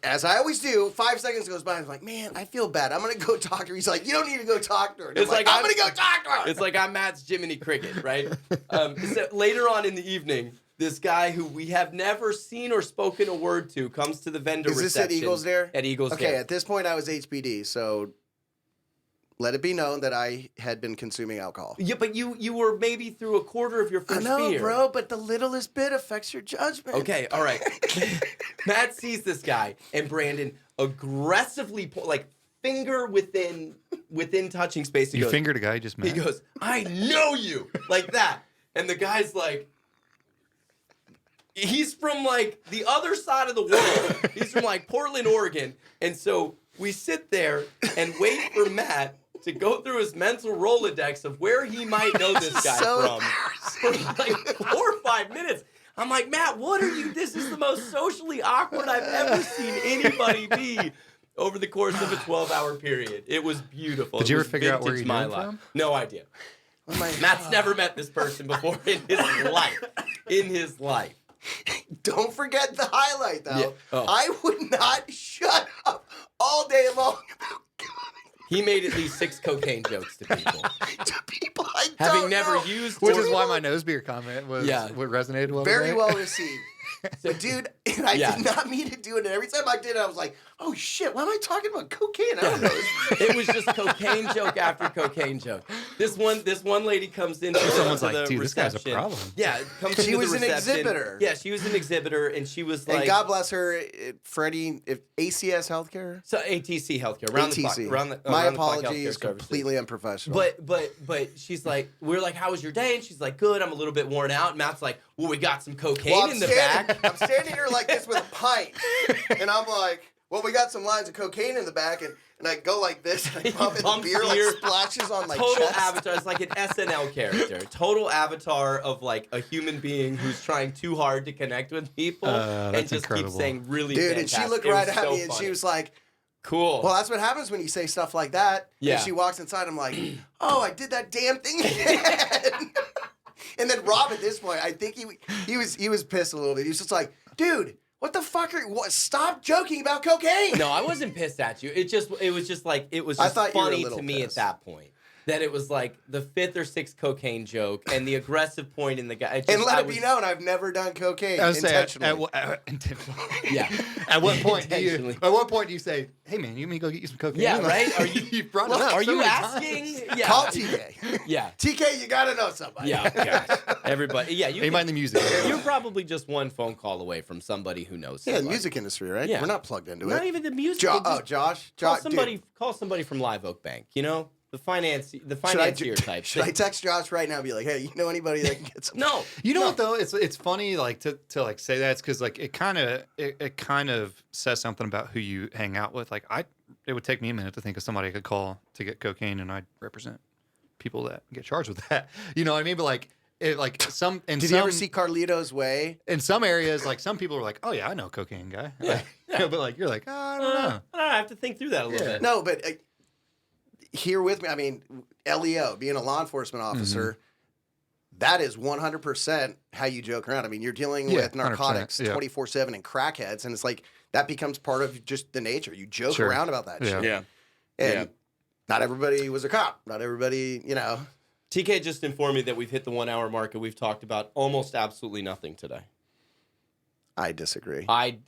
as I always do, 5 seconds goes by, and I'm like, "Man, I feel bad. I'm gonna go talk to her." He's like, "You don't need to go talk to her." And I'm like, "I'm gonna go talk to her."
It's like I'm Matt's Jiminy Cricket, right? So later on in the evening, this guy who we have never seen or spoken a word to comes to the vendor reception.
Is this at Eagles Dare?
At Eagles Dare.
Okay, at this point, I was HBD, so let it be known that I had been consuming alcohol.
Yeah, but you were maybe through a quarter of your first beer.
I know, bro, but the littlest bit affects your judgment.
Okay, all right. Matt sees this guy, and Brandon aggressively, finger within touching space.
You fingered a guy you just met?
He goes, "I know you," like that. And the guy's like, he's from the other side of the world. He's from Portland, Oregon. And so we sit there and wait for Matt to go through his mental Rolodex of where he might know this guy from for 4 or 5 minutes. I'm like, Matt, what are you? This is the most socially awkward I've ever seen anybody be over the course of a 12-hour period. It was beautiful.
Did you ever figure out where you knew him from?
No idea. Matt's never met this person before in his life.
Don't forget the highlight, though.
Yeah. Oh.
I would not shut up all day long about
He made at least 6 cocaine jokes to people.
I
Having
don't
never
know.
used
Which is why my nose beer comment was what resonated well.
Very
today.
well received. So, dude, and I did not mean to do it. And every time I did it, I was like, oh, shit, why am I talking about cocaine? I don't know.
It was just cocaine joke after cocaine joke. This one lady comes into
Someone's
the
like, dude, this guy's a
reception.
problem.
Yeah, comes into
She
the
was an
reception.
exhibitor.
Yeah, she was an exhibitor, and she was like,
And God bless her, Freddie, ACS Healthcare?
so ATC Healthcare, around the clock.
ATC.
Around the,
My
around the clock
apologies,
healthcare services.
completely unprofessional.
But she's like, we're like, how was your day? And she's like, good. I'm a little bit worn out. And Matt's like, well, we got some cocaine in the back.
I'm standing here like this with a pint. And I'm like, well, we got some lines of cocaine in the back. And I go like this. And I pump it. The beer splashes on my
Total
chest.
avatar. It's like an SNL character. Total avatar of a human being who's trying too hard to connect with people and
that's
just
incredible.
keeps saying really
Dude,
fantastic.
and she looked
It
right
was
at
so
me and
funny.
she was like,
cool.
well, that's what happens when you say stuff like that.
Yeah.
And she walks inside. I'm like, oh, I did that damn thing again. And then Rob, at this point, I think he was pissed a little bit. He was just like, dude, what the fuck stop joking about cocaine.
No, I wasn't pissed at you. It was just
I thought you were a
funny
little
to me
pissed.
at that point. That it was like the 5th or 6th cocaine joke and the aggressive point in the guy.
And let it be known, I've never done cocaine
I was
intentionally.
intentionally.
Yeah.
At what point do
Intentionally.
you say, "Hey man, you may go get you some cocaine"?
Yeah, right? Are you
You've brought it up
Are
so
you
many
asking?
times.
Yeah.
Call TK.
Yeah.
TK, you gotta know somebody.
Yeah. Gosh. Everybody. Yeah. You
Hey, mind the music.
You're probably just one phone call away from somebody who knows.
Yeah, the
somebody.
music industry, right?
Yeah.
We're not plugged into
Not
it.
even the music.
Josh.
Call
Dude.
somebody from Live Oak Bank. You know, the financier type.
Should I text Josh right now and be like, hey, you know anybody that can get some?
No.
You know what though? It's funny to say that. It's because it kind of says something about who you hang out with. It would take me a minute to think of somebody I could call to get cocaine, and I'd represent people that get charged with that. You know what I mean? But
Did you ever see Carlito's Way?
in some areas, some people are like, "Oh yeah, I know a cocaine guy."
Yeah.
But you're like, "Oh, I don't know."
I have to think through that a little bit.
No, but here with me, I mean, LEO, being a law enforcement officer, that is 100% how you joke around. I mean, you're dealing with narcotics 24/7 and crackheads, and it's like that becomes part of just the nature. You joke around about that shit.
Yeah.
And not everybody was a cop. Not everybody,
TK just informed me that we've hit the 1 hour mark and we've talked about almost absolutely nothing today.
I disagree.
I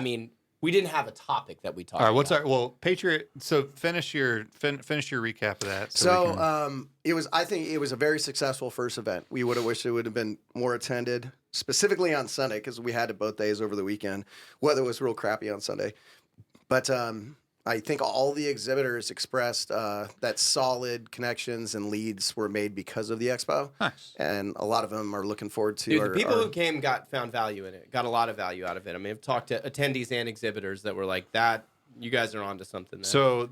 mean, we didn't have a topic that we talked
All right,
about.
what's our Patriot? So finish your recap of that.
I think it was a very successful first event. We would have wished it would have been more attended, specifically on Sunday, because we had it both days over the weekend. Weather was real crappy on Sunday. But I think all the exhibitors expressed that solid connections and leads were made because of the expo.
Nice.
And a lot of them are looking forward to
Dude, the people who came found value in it, got a lot of value out of it. I mean, I've talked to attendees and exhibitors that were like, that, you guys are onto something there.
So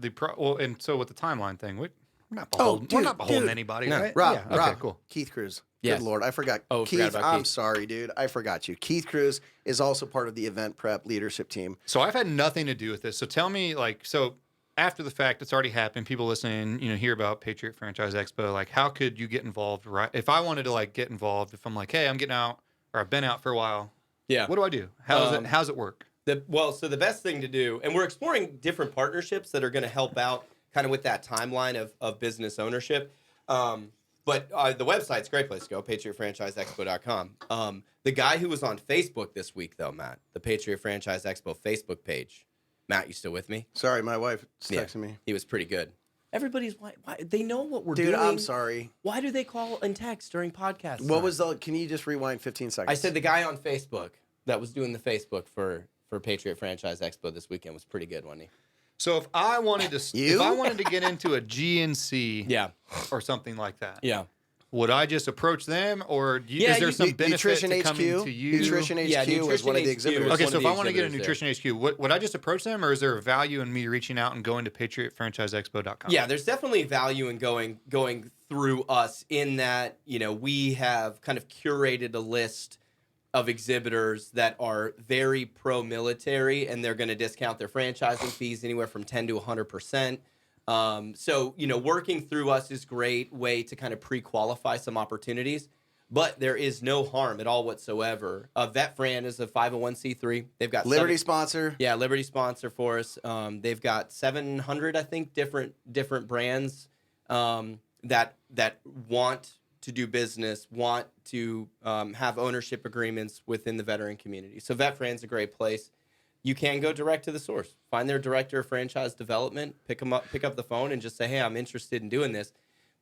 so with the timeline thing, we're not beholden, we're not beholden to anybody, right?
Rob,
yeah. Okay, cool.
Keith Cruz.
Yes.
Good Lord, I forgot.
Oh,
Keith,
forgot about
I'm
Keith.
sorry, dude. I forgot you. Keith Cruz is also part of the event prep leadership team.
So I've had nothing to do with this. So tell me, like, so after the fact, it's already happened. People listening, hear about Patriot Franchise Expo. Like, how could you get involved? Right? If I wanted to like get involved, if I'm like, hey, I'm getting out, or I've been out for a while.
Yeah.
What do I do? How's it work?
So the best thing to do, and we're exploring different partnerships that are going to help out kind of with that timeline of business ownership. But the website's a great place to go, patriotfranchiseexpo.com. The guy who was on Facebook this week, though, Matt, the Patriot Franchise Expo Facebook page. Matt, you still with me?
Sorry, my wife is
Yeah.
texting me.
He was pretty good. Everybody's why they know what we're
Dude,
doing.
I'm sorry.
Why do they call and text during podcasts?
What was the? Can you just rewind 15 seconds?
I said the guy on Facebook that was doing the Facebook for Patriot Franchise Expo this weekend was pretty good, wasn't he?
So if I wanted to get into a GNC,
Yeah.
or something like that,
Yeah.
would I just approach them, or
Yeah,
is there
you-
some benefit
Nutrition
to
HQ.
coming to you?
Nutrition HQ
Yeah,
is one of
Nutrition
the
HQ
exhibitors.
is
Okay,
one
so
of
if
the
I want to get a
exhibitors
Nutrition HQ, would I just approach them, or is there a value in me reaching out and going to patriotfranchiseexpo.com?
Yeah, there's definitely value in going through us in that, we have kind of curated a list of exhibitors that are very pro-military, and they're going to discount their franchising fees anywhere from 10 to 100%. So, working through us is a great way to kind of pre-qualify some opportunities, but there is no harm at all whatsoever. VetFran is a 501c3. They've got
Liberty sponsor.
Yeah, Liberty sponsor for us. They've got 700, I think, different brands that want to do business, want to have ownership agreements within the veteran community. So VetFran's a great place. You can go direct to the source. Find their director of franchise development, pick up the phone, and just say, "Hey, I'm interested in doing this."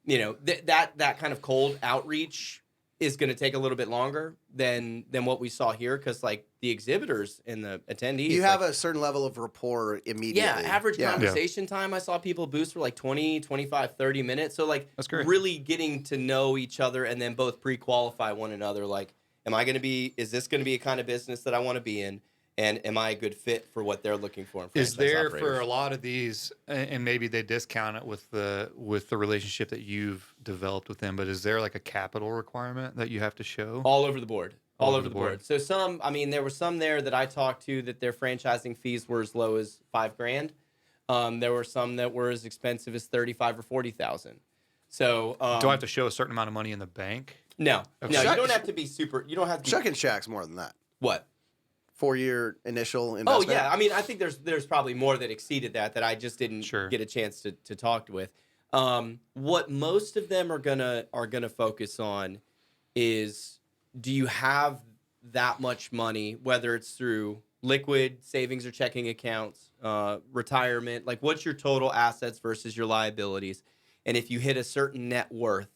That kind of cold outreach is going to take a little bit longer than what we saw here, because like the exhibitors and the attendees,
You have a certain level of rapport immediately.
yeah, average conversation time. I saw people boost for like 20, 25, 30 minutes. So like
That's great.
really getting to know each other and then both pre-qualify one another. Like, is this going to be a kind of business that I want to be in? And am I a good fit for what they're looking for? In
Is
franchise
there
operators?
for a lot of these, and maybe they discount it with the relationship that you've developed with them, but is there like a capital requirement that you have to show?
All over the board.
All
All
over
over
the
the
board.
board. So there were some there that I talked to that their franchising fees were as low as $5,000. There were some that were as expensive as $35,000 or $40,000. So
Do I have to show a certain amount of money in the bank?
No,
Okay.
no, you
Chuck-
don't have to be super. You don't have to. Be,
Chuck and Shack's more than that.
what?
4-year initial
Oh
investment.
yeah, I mean, I think there's probably more that exceeded that I just didn't
Sure.
get a chance to talk with. What most of them are gonna focus on is, do you have that much money, whether it's through liquid savings or checking accounts, retirement, like what's your total assets versus your liabilities, and if you hit a certain net worth,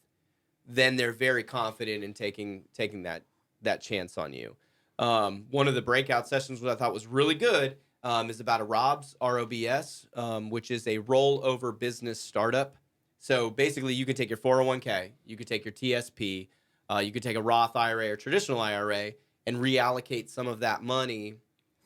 then they're very confident in taking that chance on you. One of the breakout sessions, which I thought was really good, is about a ROBS, which is a rollover business startup. So basically, you could take your 401k, you could take your TSP, you could take a Roth IRA or traditional IRA, and reallocate some of that money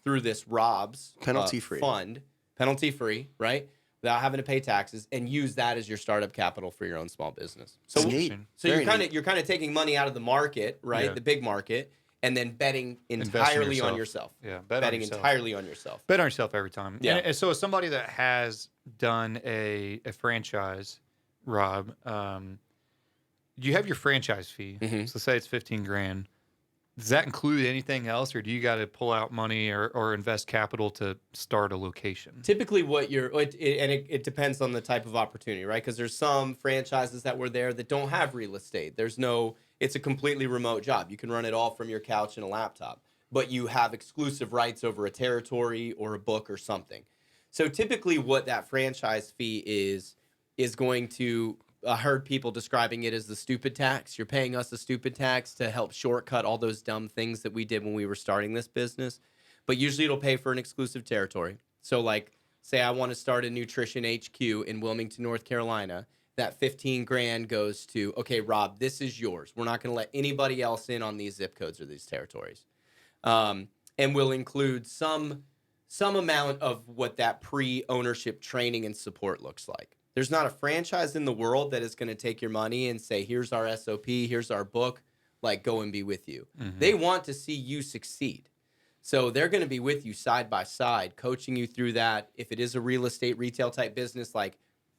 through this ROBS
Penalty-free.
fund, penalty-free, right? Without having to pay taxes, and use that as your startup capital for your own small business. So,
Neat.
Interesting.
so
Very
you're kind of taking money out of the market, right?
Yeah.
The big market, and then betting
Investing
entirely on
yourself.
yourself.
Yeah, bet on
betting
yourself.
entirely on yourself.
Bet on yourself every time.
Yeah.
And so as somebody that has done a franchise, Rob, you have your franchise fee.
Mhm.
So say it's $15,000. Does that include anything else, or do you got to pull out money or invest capital to start a location?
Typically, it depends on the type of opportunity, right? Because there's some franchises that were there that don't have real estate. It's a completely remote job. You can run it all from your couch and a laptop, but you have exclusive rights over a territory or a book or something. So typically, what that franchise fee is going to. I heard people describing it as the stupid tax. You're paying us a stupid tax to help shortcut all those dumb things that we did when we were starting this business. But usually it'll pay for an exclusive territory. So like, say I want to start a nutrition HQ in Wilmington, North Carolina. That $15,000 goes to, okay, Rob, this is yours. We're not going to let anybody else in on these zip codes or these territories. And we'll include some amount of what that pre-ownership training and support looks like. There's not a franchise in the world that is going to take your money and say, here's our SOP, here's our book. like go and be with you.
Mm-hmm.
They want to see you succeed. So they're going to be with you side by side, coaching you through that. If it is a real estate retail type business, like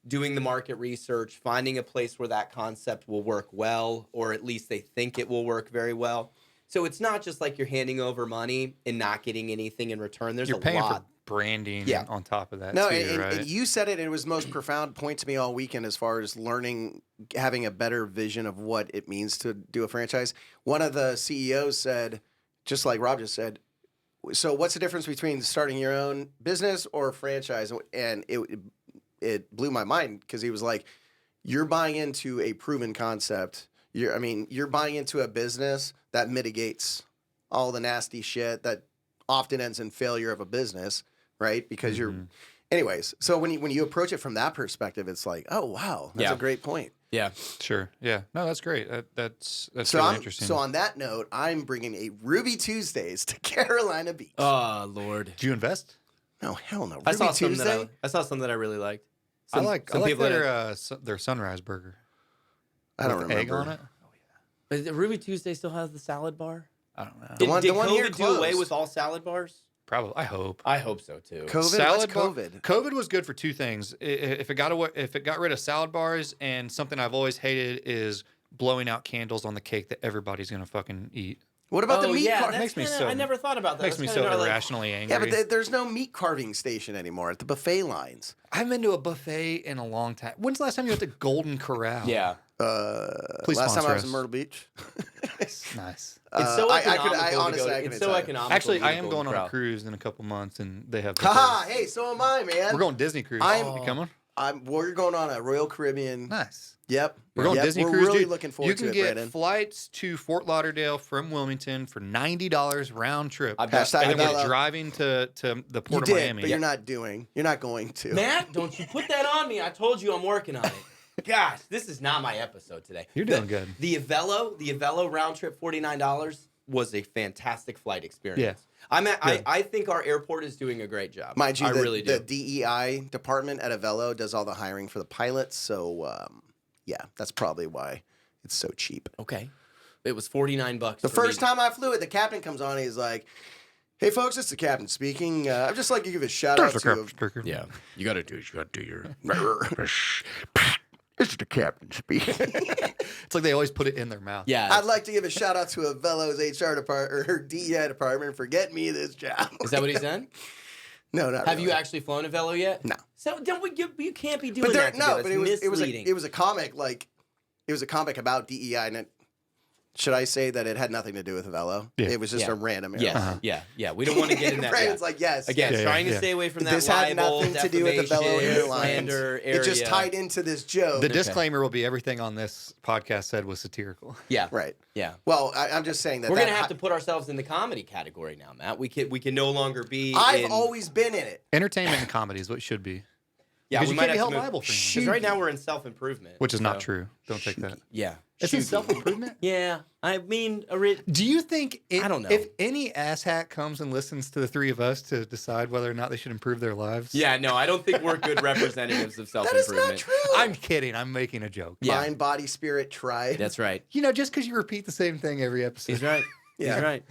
doing the market research, finding a place where that concept will work well, or at least they think it will work very well. So it's not just like you're handing over money and not getting anything in return. There's
You're
a
paying
lot.
for branding
Yeah.
on top of that
No,
too,
and
right?
you said it, and it was the most profound point to me all weekend as far as learning, having a better vision of what it means to do a franchise. One of the CEOs said, just like Rob just said, so what's the difference between starting your own business or a franchise? And it blew my mind because he was like, you're buying into a proven concept. You're buying into a business that mitigates all the nasty shit that often ends in failure of a business, right? Because anyways, so when you approach it from that perspective, it's like, oh wow, that's a great point.
Yeah.
Sure. Yeah. No, that's great. That's
So
really interesting.
So on that note, I'm bringing a Ruby Tuesdays to Carolina Beach.
Oh, Lord.
Did you invest?
No, hell no.
I
Ruby
saw something
Tuesday?
I saw something that I really liked.
I like
people
their sunrise burger.
I don't
With
remember.
egg on it.
But the Ruby Tuesday still has the salad bar?
I don't know.
The one-
Did
the one here
COVID do away
closed.
with all salad bars?
Probably. I hope.
I hope so too.
COVID?
Salad
What's
bar-
COVID?
COVID was good for two things. If it got rid of salad bars, and something I've always hated is blowing out candles on the cake that everybody's gonna fucking eat.
What about the meat
that's- makes me so-
I never thought about that.
Makes me
That's
so
kinda like-
irrationally angry.
Yeah, but there's no meat carving station anymore at the buffet lines.
I haven't been to a buffet in a long time. When's the last time you went to Golden Corral?
Yeah.
Please
Last time
sponsor
I was
us.
in Myrtle Beach.
Nice.
It's so
I
economical.
honestly,
to go,
I can
it's so
tell you.
economical.
Actually,
to go
I
to
am
Golden
going on
Corral.
a cruise in a couple months, and they have.
Haha,
buffets.
hey, so am I, man.
We're going Disney cruise.
I'm-
You coming?
We're going on a Royal Caribbean.
Nice.
Yep.
We're going
Yep,
Disney
we're
cruise.
really
dude.
looking forward
You can
to it,
get
Brandon.
flights to Fort Lauderdale from Wilmington for $90 round trip.
I bet-
Hashtag
And then we're
Bella.
driving to the
You
port of
did,
Miami.
but you're not going to.
Matt, don't you put that on me. I told you I'm working on it. Gosh, this is not my episode today.
You're doing good.
The Avello round trip $49 was a fantastic flight experience.
Yeah.
I think our airport is doing a great job.
Mind you,
I really do.
the DEI department at Avello does all the hiring for the pilots. So, yeah, that's probably why it's so cheap.
Okay. It was $49.
The first time I flew it, the captain comes on. He's like, "Hey, folks, it's the captain speaking. I'd just like to give a shout out to."
Yeah. You got to do your.
It's the captain speaking.
It's like they always put it in their mouth.
Yeah.
I'd like to give a shout out to Avello's HR department or DEI department for getting me this job.
Is that what he said?
No, not
Have
really.
you actually flown Avello yet?
No.
So don't you can't be doing
But
that.
no,
to
but
us.
it was
misleading.
a comic about DEI, and should I say that it had nothing to do with Avello?
Yeah.
It was just
Yeah.
a random
Yes.
airline.
Yeah. We don't want to get in that.
Brandon's
yeah.
like, yes.
Again,
Yeah,
trying to
yeah.
stay away from that
This had
libel,
nothing to do with Avello
defamation,
Airlines.
slander area.
It just tied into this joke.
The disclaimer will be everything on this podcast said was satirical.
Yeah.
Right.
Yeah.
Well, I'm just saying that
We're
that
gonna have to put ourselves in the comedy category now, Matt. We can no longer be.
I've always been in it.
Entertainment and comedy is what it should be.
Yeah,
Because
we
you
might
can't be
have
held
to move.
liable for anything.
Because right now we're in self-improvement,
Which is not
so-
true. Don't take that.
Yeah.
It's in
Shugi.
self-improvement?
Yeah. I mean,
Do you think
I don't know.
if any asshat comes and listens to the three of us to decide whether or not they should improve their lives?
yeah, no, I don't think we're good representatives of
That is
self-improvement.
not true.
I'm kidding. I'm making a joke.
Yeah.
Mind, body, spirit, tribe.
That's right.
You know, just because you repeat the same thing every episode.
He's right.
Yeah.
He's right.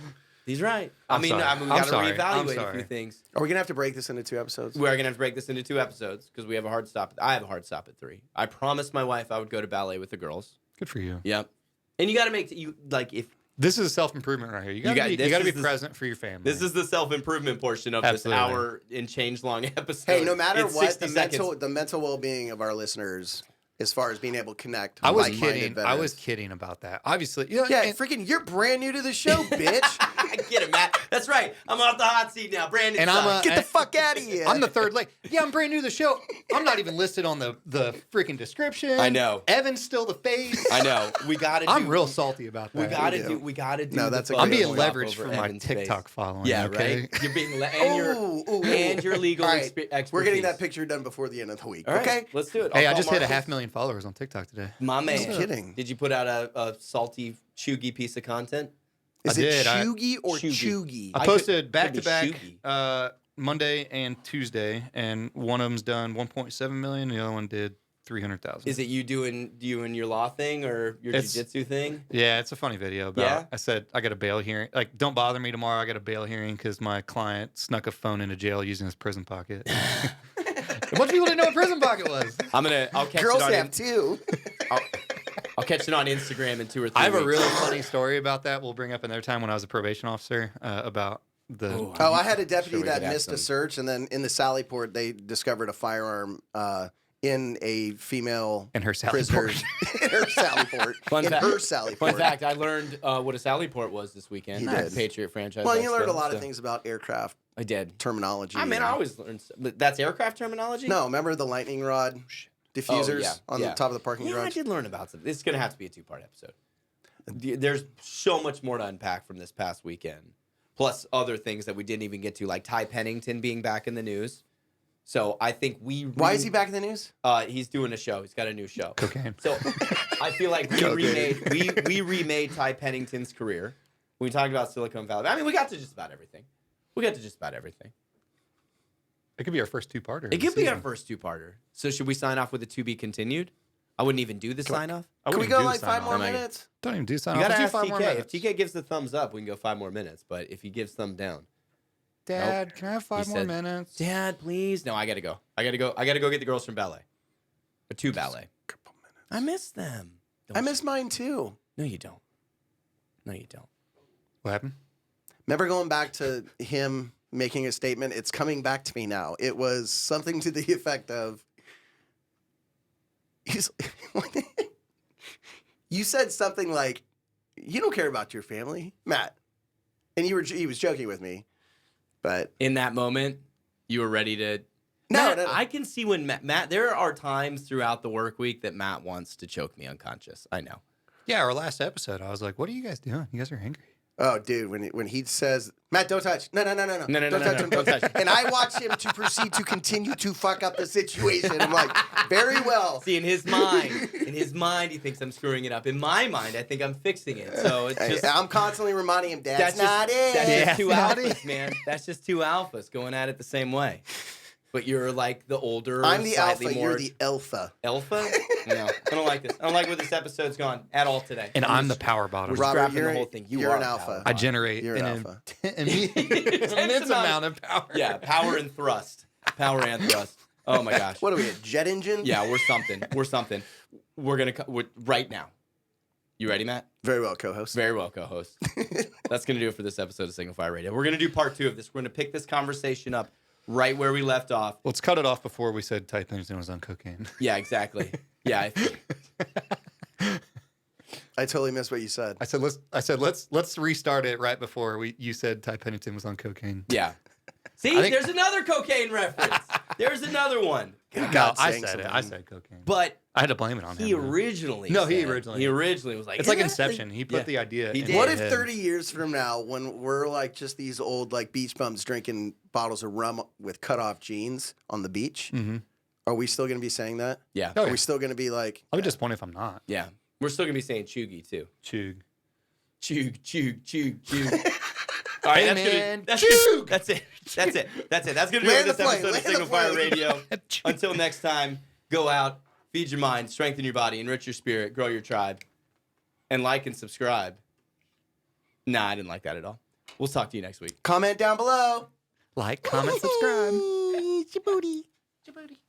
He's right.
I'm sorry.
We
I'm
got to
sorry. I'm
reevaluate a
sorry.
few things.
Are we gonna have to break this into 2 episodes?
We are going to have to break this into 2 episodes because we have a hard stop. I have a hard stop at 3. I promised my wife I would go to ballet with the girls.
Good for you.
Yep. And you got to make you like if
This is self-improvement right here. You got
got-
to
this
be
is the-
present for your family.
this is the self-improvement portion of
Absolutely.
this hour and change long episode.
Hey, no matter
It's
what,
60
the
seconds.
mental well-being of our listeners, as far as being able to connect.
I was
like-minded
kidding. I
veterans.
was kidding about that. Obviously, you know,
Yeah,
and-
freaking, you're brand new to the show, bitch.
I get it, Matt. That's right. I'm off the hot seat now. Brandon
And I'm
sucks.
a-
Get the fuck out of here.
I'm the third leg. Yeah, I'm brand new to the show. I'm not even listed on the freaking description.
I know.
Evan's still the face.
I know. We got to
I'm real salty about that.
We got
We
to
do.
do. We got to do.
No,
the
that's a
photo
I'm being
point.
swap
leveraged
over
for my
Evan's
TikTok
face.
following.
Yeah,
okay?
right. You're being and your legal
All right,
expertise.
we're getting that picture done before the end of the week.
All right,
Okay.
let's do it.
Hey,
I'll
I
call
just hit
Marcus.
500,000 followers on TikTok today.
My man.
No kidding.
Did you put out a salty, chuggy piece of content?
Is
I
it
did, I-
Chugi or
Chugi.
Chugi?
I
I
posted
could
back
be
to back
shooky.
Monday and Tuesday, and one of them's done 1.7 million. The other one did 300,000.
Is it you doing your law thing or your jiu-jitsu thing?
Yeah, it's a funny video about.
Yeah?
I said I got a bail hearing. Like, don't bother me tomorrow. I got a bail hearing because my client snuck a phone into jail using his prison pocket. A bunch of people didn't know what prison pocket was.
I'll catch
Girls
it on
have too.
I'll catch it on Instagram in 2 or 3
I have
weeks.
a really funny story about that. We'll bring up another time when I was a probation officer about the.
Oh, I had a deputy
Sure we
that
could ask
missed
them.
a search, and then in the Sally Port, they discovered a firearm in a female
In her Sally
prisoner.
Port.
In her Sally Port.
Fun
in
fact-
her Sally Port.
Fun fact, I learned what a Sally Port was this weekend.
You
at
did.
Patriot Franchise
Well, you
Expo,
learned a lot of
so-
things about aircraft
I did.
terminology.
I mean, I always learn. But that's aircraft terminology?
No, remember the lightning rod diffusers on the top of the parking
Yeah, I
garage?
did learn about something. This is going to have to be a 2-part episode. There's so much more to unpack from this past weekend. Plus other things that we didn't even get to, like Ty Pennington being back in the news. So I think
Why is he back in the news?
He's doing a show. He's got a new show.
Cocaine.
So I feel like we remade Ty Pennington's career. We talked about Silicon Valley. I mean, we got to just about everything.
It could be our first 2-parter.
It could be our first 2-parter. So should we sign off with a to be continued? I wouldn't even do the sign off.
Can we go like 5 more minutes?
Don't even do
You
something.
gotta
Let's do
ask
5 more
TK. If
minutes.
TK gives the thumbs up, we can go 5 more minutes. But if he gives thumb down,
Dad, can I have 5
He
more
said,
minutes?
Dad, please. No, I gotta go. I gotta go get the girls from ballet. Or to ballet.
Couple minutes.
I miss them.
I miss mine too.
No, you don't. No, you don't.
What happened?
Remember going back to him making a statement? It's coming back to me now. It was something to the effect of, you said something like, "You don't care about your family, Matt," and he was joking with me, but
In that moment, you were ready to.
No,
Matt,
no, no.
I can see when Matt. There are times throughout the work week that Matt wants to choke me unconscious. I know.
Yeah, our last episode, I was like, "What are you guys doing? You guys are angry."
oh, dude, when he says, "Matt, don't touch," no,
No,
don't touch him,
don't touch.
and I watch him to proceed to continue to fuck up the situation. I'm like, very well.
See, in his mind, he thinks I'm screwing it up. In my mind, I think I'm fixing it. So it's just.
I'm constantly reminding him, "That's
That's
not it."
That's
Yeah.
just 2
Not
alphas, man. That's just 2 alphas going at it the same way. But you're like the older,
I'm the
slightly
alpha.
more
You're the alpha.
alpha. No, I don't like this. I don't like where this episode's gone at all today.
And I'm the power bottom.
We're
Robert,
scrapping
you're
the whole thing.
you're
are
an
the
alpha.
power
I
bottom.
generate
You're an
an
alpha.
immense amount of power.
Yeah, power and thrust. Power and thrust. Oh my gosh.
What are we, a jet engine?
Yeah, we're something. We're gonna right now. You ready, Matt?
Very well, co-host.
Very well, co-host. That's gonna do it for this episode of Signal Fire Radio. We're gonna do part 2 of this. We're gonna pick this conversation up right where we left off.
Let's cut it off before we said Ty Pennington was on cocaine.
Yeah, exactly. Yeah,
I totally missed what you said.
I said let's restart it right before you said Ty Pennington was on cocaine.
yeah. See,
I think-
there's another cocaine reference. There's another one.
God,
I
saying
said it.
something.
I said cocaine.
But
I had to blame it on
he
him. though.
originally
No, he
said-
originally-
he originally was like,
It's like
"Yeah,
Inception. He put
yeah.
the idea.
He
in
did.
What
my
if
head.
30 years from now, when we're like just these old like beach bums drinking bottles of rum with cut off jeans on the beach, are we still going to be saying that?
Yeah.
Oh,
Are
yeah.
we still going to be like,
I'll be disappointed if I'm not.
Yeah. We're still gonna be saying chuggy too.
Chug.
Chug, chug, chug, chug. All right,
Hey,
that's
man.
good. That's it. That's it. That's it. That's it. That's gonna do it
Land
for
the
this
plane.
episode of
Land the
Signal Fire
plane.
Radio. Until next time, go out, feed your mind, strengthen your body, enrich your spirit, grow your tribe, and like and subscribe. Nah, I didn't like that at all. We'll talk to you next week.
comment down below?
Like, comment, subscribe.
It's your booty.
Your booty.